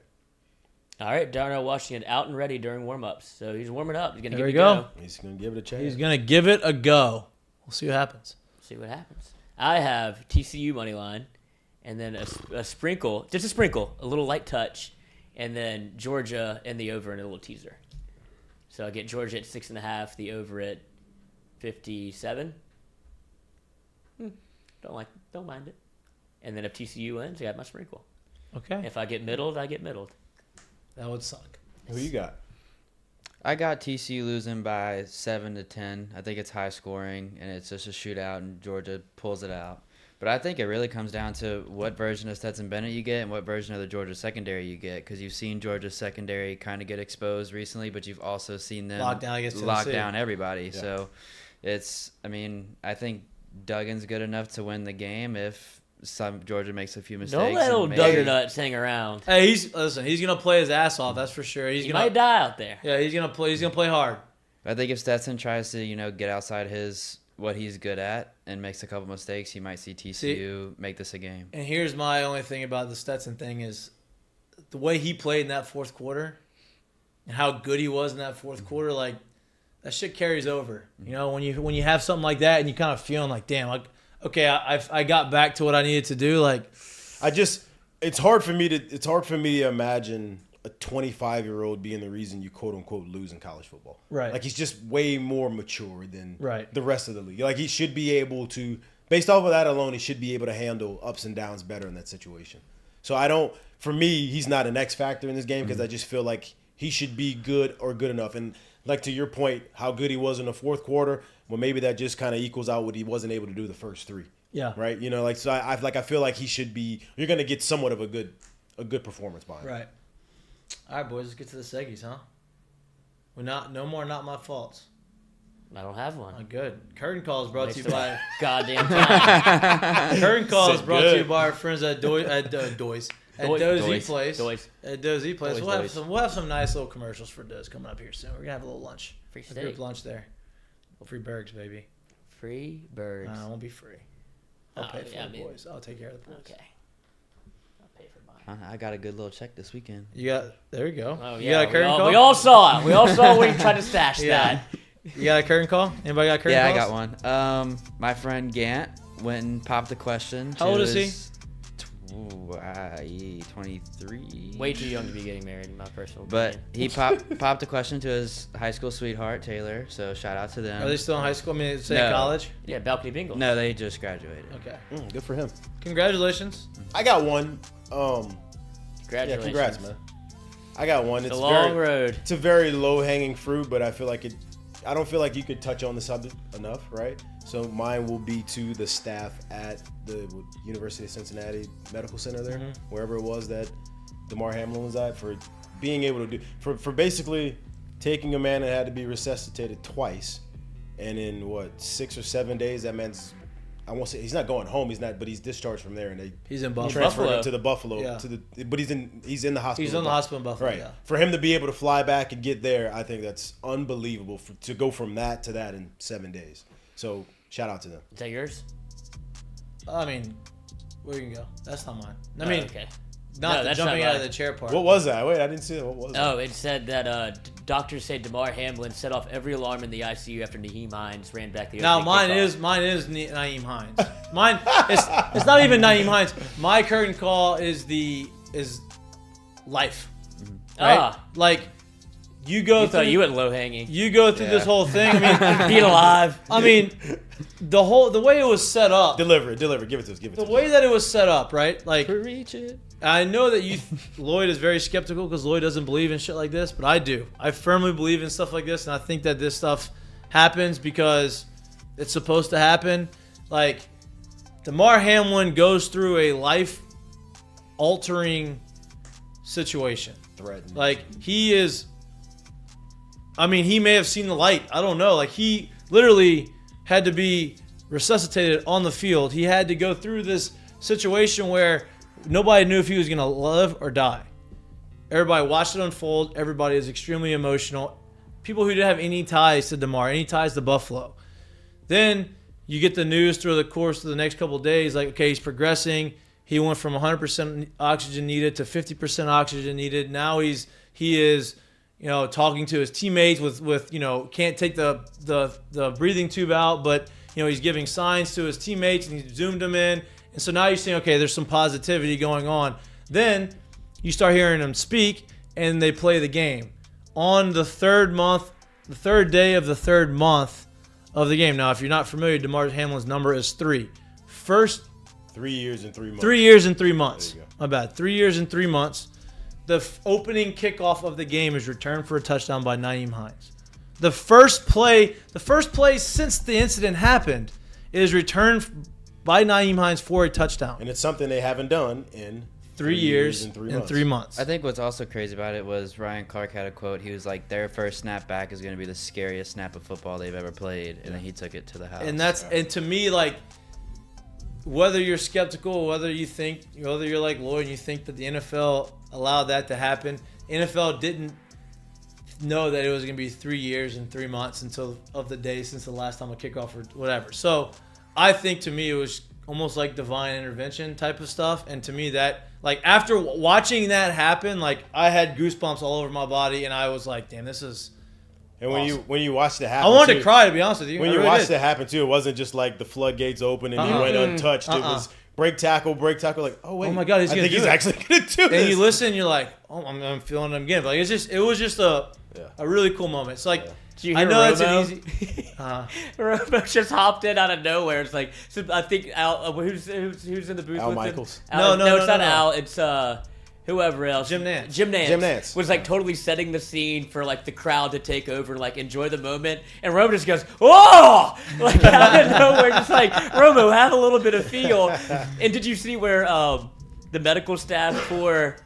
Speaker 1: All right, Darnell Washington out and ready during warm-ups. So he's warming up. He's gonna
Speaker 3: There
Speaker 1: give
Speaker 3: we
Speaker 1: it a
Speaker 3: go.
Speaker 4: He's gonna give it a chance.
Speaker 3: He's gonna give it a go. We'll see what happens.
Speaker 1: See what happens. I have TCU money line, and then a sprinkle, just a sprinkle, a little light touch, and then Georgia and the over and a little teaser. So I get Georgia at 6.5, the over at 57. Don't mind it. And then if TCU wins, I got my sprinkle.
Speaker 3: Okay.
Speaker 1: If I get middled, I get middled.
Speaker 3: That would suck.
Speaker 4: Who you got?
Speaker 5: I got TCU losing by 7-10. I think it's high scoring and it's just a shootout and Georgia pulls it out. But I think it really comes down to what version of Stetson Bennett you get and what version of the Georgia secondary you get, because you've seen Georgia's secondary kind of get exposed recently, but you've also seen them
Speaker 3: Lock down against
Speaker 5: lock
Speaker 3: Tennessee.
Speaker 5: down everybody.
Speaker 4: Yeah.
Speaker 5: So I think Duggan's good enough to win the game if Georgia makes a few mistakes.
Speaker 1: Don't let
Speaker 5: and
Speaker 1: old
Speaker 5: maybe-
Speaker 1: Duggernuts hang around.
Speaker 3: Hey, he's gonna play his ass off. That's for sure. He's
Speaker 1: He
Speaker 3: gonna
Speaker 1: might die out there.
Speaker 3: Yeah, he's gonna play. He's gonna play hard.
Speaker 5: I think if Stetson tries to, get outside what he's good at and makes a couple mistakes, you might see TCU make this a game.
Speaker 3: And here's my only thing about the Stetson thing is the way he played in that fourth quarter and how good he was in that fourth quarter. Like that shit carries over. When you have something like that and you kind of feeling like, damn, I got back to what I needed to do. Like,
Speaker 4: It's hard for me to imagine a 25-year-old being the reason you quote unquote lose in college football.
Speaker 3: Right.
Speaker 4: Like he's just way more mature than
Speaker 3: Right.
Speaker 4: the rest of the league. Like he should be able to based off of that alone, he should be able to handle ups and downs better in that situation. So for me, he's not an X factor in this game because I just feel like he should be good or good enough. And like to your point, how good he was in the fourth quarter, well, maybe that just kind of equals out what he wasn't able to do the first three.
Speaker 3: Yeah.
Speaker 4: Right. So I feel like he should be. You're going to get somewhat of a good performance behind him.
Speaker 3: Right. All right, boys. Let's get to the seggies, huh? No more not my faults.
Speaker 1: I don't have one.
Speaker 3: Oh, good. Curtain Call is brought to you by
Speaker 1: Goddamn time.
Speaker 3: Curtain Call is
Speaker 4: Said
Speaker 3: brought
Speaker 4: good.
Speaker 3: to you by our friends at Dozy Place.
Speaker 5: Doys.
Speaker 3: At Dozy Place.
Speaker 1: Doys.
Speaker 3: We'll have some nice little commercials for Doz coming up here soon. We're gonna have a little lunch.
Speaker 1: Free
Speaker 3: A group
Speaker 1: steak.
Speaker 3: lunch there. Free burgers, baby.
Speaker 1: Free birds.
Speaker 3: It won't be free. I'll pay for
Speaker 1: yeah,
Speaker 3: the boys. I'll take care of the boys.
Speaker 1: Okay. I'll pay for mine.
Speaker 5: I got a good little check this weekend.
Speaker 3: There you go.
Speaker 1: Oh,
Speaker 3: You
Speaker 1: yeah.
Speaker 3: got a curtain call?
Speaker 1: We all saw it. We all saw where you tried to stash
Speaker 3: Yeah.
Speaker 1: that.
Speaker 3: You got a curtain call? Anybody got a curtain
Speaker 5: Yeah,
Speaker 3: calls?
Speaker 5: I got one. My friend Gant went and popped a question.
Speaker 3: How old is he?
Speaker 5: 23.
Speaker 1: Way too young to be getting married, in my personal
Speaker 5: But
Speaker 1: opinion.
Speaker 5: he popped a question to his high school sweetheart, Taylor. So shout out to them.
Speaker 3: Are they still in high school? I mean, say
Speaker 5: No.
Speaker 3: college?
Speaker 1: Yeah, balcony bingo.
Speaker 5: No, they just graduated.
Speaker 3: Okay.
Speaker 4: Good for him.
Speaker 3: Congratulations.
Speaker 4: I got one. Yeah,
Speaker 1: Congratulations.
Speaker 4: congrats, man. I got one.
Speaker 1: It's a long road.
Speaker 4: It's a very low hanging fruit, but I feel like I don't feel like you could touch on the subject enough, right? So mine will be to the staff at the University of Cincinnati Medical Center there, wherever it was that Damar Hamlin was at, for being able to do for basically taking a man that had to be resuscitated twice, and in 6 or 7 days, that man's, I won't say he's not going home, but he's discharged from there, and they
Speaker 3: He's in Buffalo.
Speaker 4: transferred
Speaker 1: Buffalo.
Speaker 4: him to the Buffalo
Speaker 3: Yeah.
Speaker 4: but he's in the hospital.
Speaker 3: He's in the hospital in Buffalo.
Speaker 4: Right.
Speaker 3: Yeah.
Speaker 4: For him to be able to fly back and get there, I think that's unbelievable to go from that to that in 7 days. So shout out to them.
Speaker 1: Is that yours?
Speaker 3: I mean, where you can go? That's not mine. I
Speaker 1: Oh,
Speaker 3: mean,
Speaker 1: okay.
Speaker 3: not
Speaker 1: No,
Speaker 3: the
Speaker 1: that's
Speaker 3: jumping
Speaker 1: not
Speaker 3: out of
Speaker 1: mine.
Speaker 3: the chair part.
Speaker 4: What was that? Wait, I didn't see that. What was
Speaker 1: Oh, it said that doctors say Damar Hamlin set off every alarm in the ICU after Naheem Hines ran back the
Speaker 3: Now
Speaker 1: opening kickoff.
Speaker 3: mine is Naeem Hines. Mine it's not even Naeem Hines. My curtain call is life. Right?
Speaker 1: Ah,
Speaker 3: Like you go
Speaker 1: you
Speaker 3: through
Speaker 1: thought you went low hanging.
Speaker 3: you go through this whole thing. I mean,
Speaker 1: Being alive.
Speaker 3: I mean, the way it was set up.
Speaker 4: Deliver it. Give it to us.
Speaker 3: The way that it was set up, right? Like
Speaker 5: Reach it.
Speaker 3: I know that Lloyd is very skeptical because Lloyd doesn't believe in shit like this, but I do. I firmly believe in stuff like this, and I think that this stuff happens because it's supposed to happen. Like, Damar Hamlin goes through a life-altering situation.
Speaker 4: Threatened.
Speaker 3: Like, he is... I mean, he may have seen the light. I don't know. Like, he literally had to be resuscitated on the field. He had to go through this situation where nobody knew if he was going to live or die. Everybody watched it unfold. Everybody is extremely emotional. People who didn't have any ties to Damar, any ties to Buffalo. Then you get the news through the course of the next couple of days, like, okay, he's progressing. He went from 100% oxygen needed to 50% oxygen needed. Now he is, talking to his teammates with can't take the breathing tube out, but he's giving signs to his teammates and he's zoomed them in. And so now you're saying, okay, there's some positivity going on. Then you start hearing them speak, and they play the game. On the third day of the third month of the game. Now, if you're not familiar, Damar Hamlin's number is 3. First
Speaker 4: 3 years and 3 months.
Speaker 3: 3 years and 3 months.
Speaker 4: There you go.
Speaker 3: My bad. 3 years and 3 months. The opening kickoff of the game is returned for a touchdown by Naeem Hines. The first play since the incident happened is returned by Naeem Hines for a touchdown.
Speaker 4: And it's something they haven't done in
Speaker 3: 3 years
Speaker 4: and 3
Speaker 3: and
Speaker 4: months.
Speaker 3: 3 months.
Speaker 5: I think what's also crazy about it was Ryan Clark had a quote. He was like, their first snap back is going to be the scariest snap of football they've ever played. And then he took it to the house.
Speaker 3: And to me, like, whether you're skeptical, whether you're like Lloyd and you think that the NFL allowed that to happen, NFL didn't know that it was going to be 3 years and 3 months until of the day since the last time a kickoff or whatever. So I think to me it was almost like divine intervention type of stuff. And to me that, like, after watching that happen, like, I had goosebumps all over my body and I was like, damn, this is
Speaker 4: And
Speaker 3: awesome.
Speaker 4: when you watched it
Speaker 3: I
Speaker 4: happen,
Speaker 3: wanted
Speaker 4: too,
Speaker 3: to cry, to be honest with you.
Speaker 4: When
Speaker 3: I
Speaker 4: you
Speaker 3: really
Speaker 4: watched
Speaker 3: did.
Speaker 4: it happen too, it wasn't just like the floodgates open and he went untouched. It was break tackle. Like, oh wait,
Speaker 3: Oh my God, he's
Speaker 4: I
Speaker 3: gonna
Speaker 4: think
Speaker 3: do
Speaker 4: he's
Speaker 3: it.
Speaker 4: actually gonna do this.
Speaker 3: And you listen, and you're like, oh, I'm feeling him again. But like, it was just a really cool moment. It's like,
Speaker 1: Did you
Speaker 3: I
Speaker 1: hear
Speaker 3: know it's
Speaker 1: Romo?
Speaker 3: an easy.
Speaker 1: Romo just hopped in out of nowhere. It's like, so I think Al, who's in the booth
Speaker 4: Al
Speaker 1: with
Speaker 4: Michaels.
Speaker 1: him? Al,
Speaker 3: No,
Speaker 1: it's not
Speaker 3: no.
Speaker 1: Al. It's whoever else.
Speaker 3: Jim Nance.
Speaker 1: Jim Nance.
Speaker 4: Jim Nance.
Speaker 1: Was like totally setting the scene for like the crowd to take over and like enjoy the moment. And Romo just goes, "Whoa!" Like out of nowhere, just like Romo, have a little bit of feel. And did you see where the medical staff for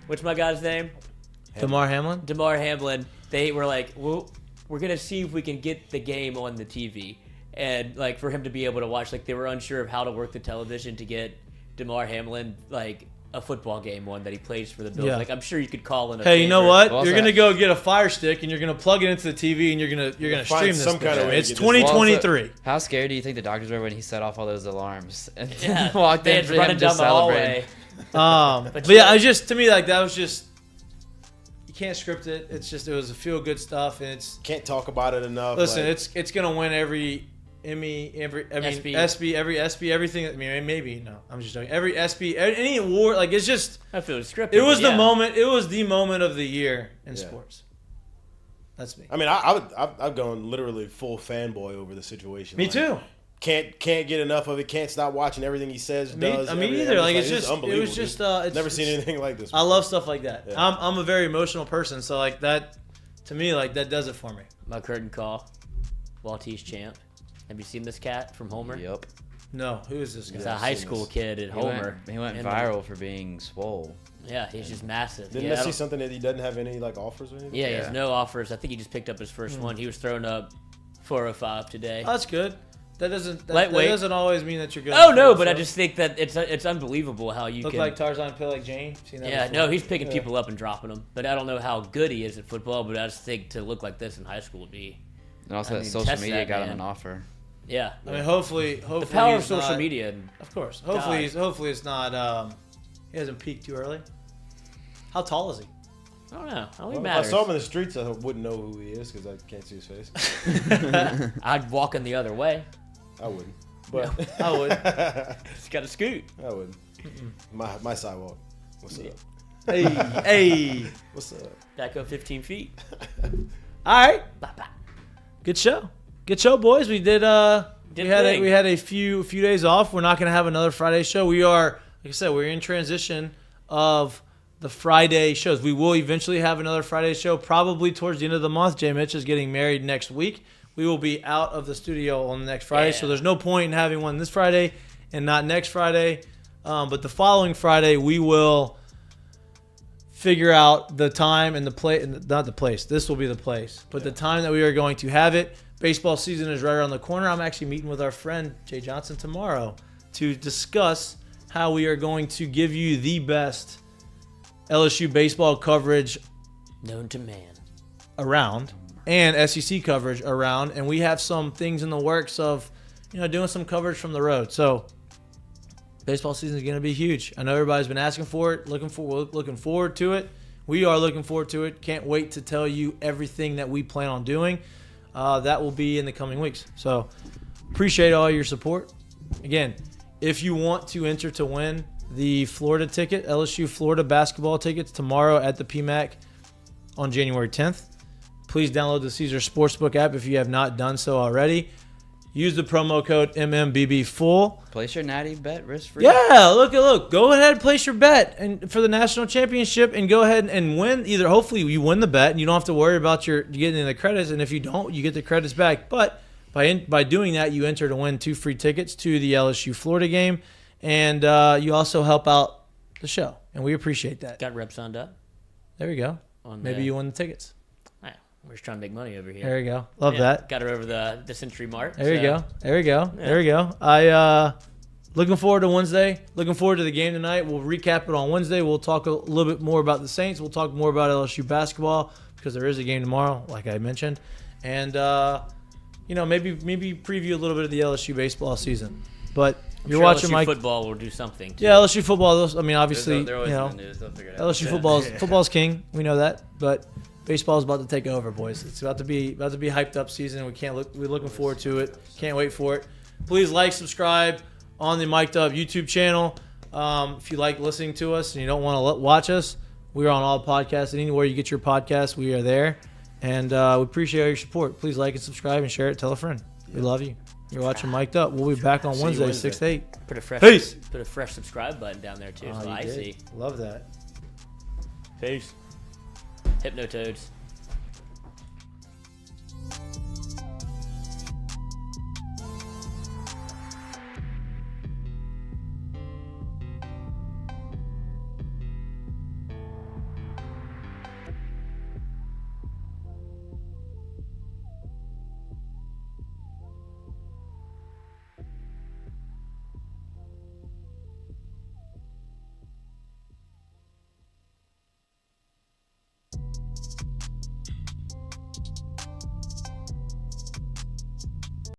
Speaker 1: what's my guy's name?
Speaker 3: Damar Hamlin.
Speaker 1: Damar Hamlin, they were like, well, we're going to see if we can get the game on the TV. And, like, for him to be able to watch, like, they were unsure of how to work the television to get Damar Hamlin, like, a football game on that he plays for the Bills.
Speaker 3: Yeah.
Speaker 1: Like, I'm sure you could call in a
Speaker 3: Hey, you know
Speaker 1: favor.
Speaker 3: what?
Speaker 5: Well,
Speaker 3: You're
Speaker 5: also-
Speaker 3: gonna go get a Fire Stick and you're gonna plug it into the TV and you're gonna
Speaker 4: find
Speaker 3: stream this.
Speaker 4: some kind of way to
Speaker 3: It's
Speaker 4: get this-
Speaker 3: 2023.
Speaker 5: How scared do you think the doctors were when he set off all those alarms and
Speaker 1: Yeah,
Speaker 5: walked in
Speaker 1: fans
Speaker 5: for
Speaker 1: running
Speaker 5: him to
Speaker 1: down the
Speaker 5: celebrate?
Speaker 1: hallway.
Speaker 3: But yeah, I just to me like that was just you can't script it. It's just it was a feel good stuff and it's
Speaker 4: Can't talk about it enough.
Speaker 3: listen.
Speaker 4: like,
Speaker 3: It's gonna win every Emmy,
Speaker 1: ESPY.
Speaker 3: ESPY, everything. I mean, maybe no. I'm just joking. Every ESPY, any award, like it's just.
Speaker 1: I feel it's scripted.
Speaker 3: It was
Speaker 1: but
Speaker 3: the
Speaker 1: yeah.
Speaker 3: moment. It was the moment of the year in
Speaker 4: Yeah.
Speaker 3: sports. That's me.
Speaker 4: I mean, I've gone literally full fanboy over the situation.
Speaker 3: Me
Speaker 4: Like,
Speaker 3: too.
Speaker 4: Can't get enough of it. Can't stop watching everything he says.
Speaker 3: Me
Speaker 4: Does.
Speaker 3: either.
Speaker 4: everything.
Speaker 3: Like
Speaker 4: This
Speaker 3: it's
Speaker 4: is
Speaker 3: just. It
Speaker 4: unbelievable,
Speaker 3: was just.
Speaker 4: dude.
Speaker 3: It's
Speaker 4: Never seen anything like this.
Speaker 3: I love stuff like that.
Speaker 4: Yeah.
Speaker 3: I'm a very emotional person, so like that, to me, like that does it for me.
Speaker 1: My curtain call, Maltese champ. Have you seen this cat from Homer?
Speaker 5: Yep.
Speaker 3: No, who is this guy?
Speaker 1: He's a
Speaker 4: I've
Speaker 1: high
Speaker 4: seen
Speaker 1: school
Speaker 4: this.
Speaker 1: kid at
Speaker 5: He
Speaker 1: Homer.
Speaker 5: went
Speaker 1: And
Speaker 5: viral for being swole.
Speaker 1: Yeah, he's just massive.
Speaker 4: Didn't
Speaker 1: yeah,
Speaker 4: I
Speaker 1: I
Speaker 4: see
Speaker 1: don't-
Speaker 4: something that he doesn't have any like offers or anything?
Speaker 1: Yeah, he has
Speaker 5: Yeah.
Speaker 1: no offers. I think he just picked up his first one. He was throwing up 405 today.
Speaker 3: Oh, that's good. That doesn't. That
Speaker 1: Lightweight.
Speaker 3: doesn't always mean that you're good.
Speaker 1: Oh
Speaker 3: at
Speaker 1: no,
Speaker 3: football,
Speaker 1: but I
Speaker 3: so.
Speaker 1: just think that it's unbelievable how you
Speaker 3: look
Speaker 1: can.
Speaker 3: like Tarzan, play like Jane. Seen that
Speaker 1: Yeah,
Speaker 3: before?
Speaker 1: no, he's picking people up and dropping them. But I don't know how good he is at football. But I just think to look like this in high school would be.
Speaker 5: And also
Speaker 1: I
Speaker 5: that
Speaker 1: mean,
Speaker 5: social
Speaker 1: test
Speaker 5: media
Speaker 1: that,
Speaker 5: got
Speaker 1: man.
Speaker 5: him an offer.
Speaker 1: Yeah,
Speaker 3: I mean, hopefully,
Speaker 1: the power of
Speaker 3: he's
Speaker 1: social
Speaker 3: not-
Speaker 1: media. And
Speaker 3: Of course.
Speaker 1: God.
Speaker 3: Hopefully it's not. He hasn't peaked too early. How tall is he?
Speaker 1: I don't know. I don't think
Speaker 4: Well,
Speaker 1: it
Speaker 4: if I
Speaker 1: matters.
Speaker 4: saw him in the streets, I wouldn't know who he is because I can't see his face.
Speaker 1: I'd walk in the other way.
Speaker 4: I wouldn't. But
Speaker 3: I would.
Speaker 1: Just got to scoot.
Speaker 4: I wouldn't. My sidewalk. What's up?
Speaker 3: Hey, hey.
Speaker 4: What's up?
Speaker 1: Back up 15 feet.
Speaker 3: All right.
Speaker 1: Bop, bop.
Speaker 3: Good show. Good show, boys. We did.
Speaker 1: Did
Speaker 3: We had
Speaker 1: big.
Speaker 3: a few days off. We're not going to have another Friday show. We are, like I said, we're in transition of the Friday shows. We will eventually have another Friday show, probably towards the end of the month. Jay Mitch is getting married next week. We will be out of the studio on the next Friday, so
Speaker 1: Yeah.
Speaker 3: there's no point in having one this Friday and not next Friday. But the following Friday, we will figure out the time and the place. Not the place. This will be the place, but the time that we are going to have it. Baseball season is right around the corner. I'm actually meeting with our friend Jay Johnson tomorrow to discuss how we are going to give you the best LSU baseball coverage
Speaker 1: Known to man.
Speaker 3: around and SEC coverage around, and we have some things in the works of, doing some coverage from the road. So baseball season is going to be huge. I know everybody's been asking for it, looking forward to it. We are looking forward to it. Can't wait to tell you everything that we plan on doing. That will be in the coming weeks. So appreciate all your support. Again, if you want to enter to win the Florida ticket, LSU Florida basketball tickets tomorrow at the PMAC on January 10th, please download the Caesar Sportsbook app if you have not done so already. Use the promo code MMBBFull.
Speaker 5: Place your natty bet risk free.
Speaker 3: Yeah, look. Go ahead and place your bet and for the national championship and go ahead and win. Either hopefully you win the bet and you don't have to worry about your getting the credits, and if you don't, you get the credits back. But by doing that, you enter to win 2 free tickets to the LSU Florida game, and you also help out the show, and we appreciate that.
Speaker 1: Got rep signed up.
Speaker 3: There we go.
Speaker 1: On
Speaker 3: Maybe
Speaker 1: the-
Speaker 3: you win the tickets.
Speaker 1: Yeah, we're just trying to make money over here.
Speaker 3: There you go. Love
Speaker 1: Yeah,
Speaker 3: that.
Speaker 1: Got her over the century mark.
Speaker 3: There you
Speaker 1: so-
Speaker 3: go. There we go. There we go. I looking forward to Wednesday. Looking forward to the game tonight. We'll recap it on Wednesday. We'll talk a little bit more about the Saints. We'll talk more about LSU basketball because there is a game tomorrow, like I mentioned, and maybe preview a little bit of the LSU baseball season. But
Speaker 1: I'm
Speaker 3: you're
Speaker 1: sure
Speaker 3: watching
Speaker 1: LSU
Speaker 3: Mike.
Speaker 1: football will do something. Too.
Speaker 3: Yeah, LSU football. I mean, obviously,
Speaker 5: They're always in the news. They'll figure it out.
Speaker 3: LSU football's king. We know that, but baseball's about to take over, boys. It's about to be hyped up season. We're looking forward to it. Can't wait for it. Please like, subscribe on the Mik'd Up YouTube channel. If you like listening to us and you don't want to watch us, we're on all podcasts. And anywhere you get your podcasts, we are there. And we appreciate your support. Please like and subscribe and share it. Tell a friend. We love you. You're watching Mik'd Up. We'll be back on
Speaker 4: See you
Speaker 3: Wednesday,
Speaker 4: Wednesday.
Speaker 3: 6 to 8.
Speaker 1: Put a fresh subscribe button down there too,
Speaker 3: Oh,
Speaker 1: so
Speaker 3: you
Speaker 1: I
Speaker 3: did?
Speaker 1: see.
Speaker 3: Love that.
Speaker 1: Peace. Hypnotoads.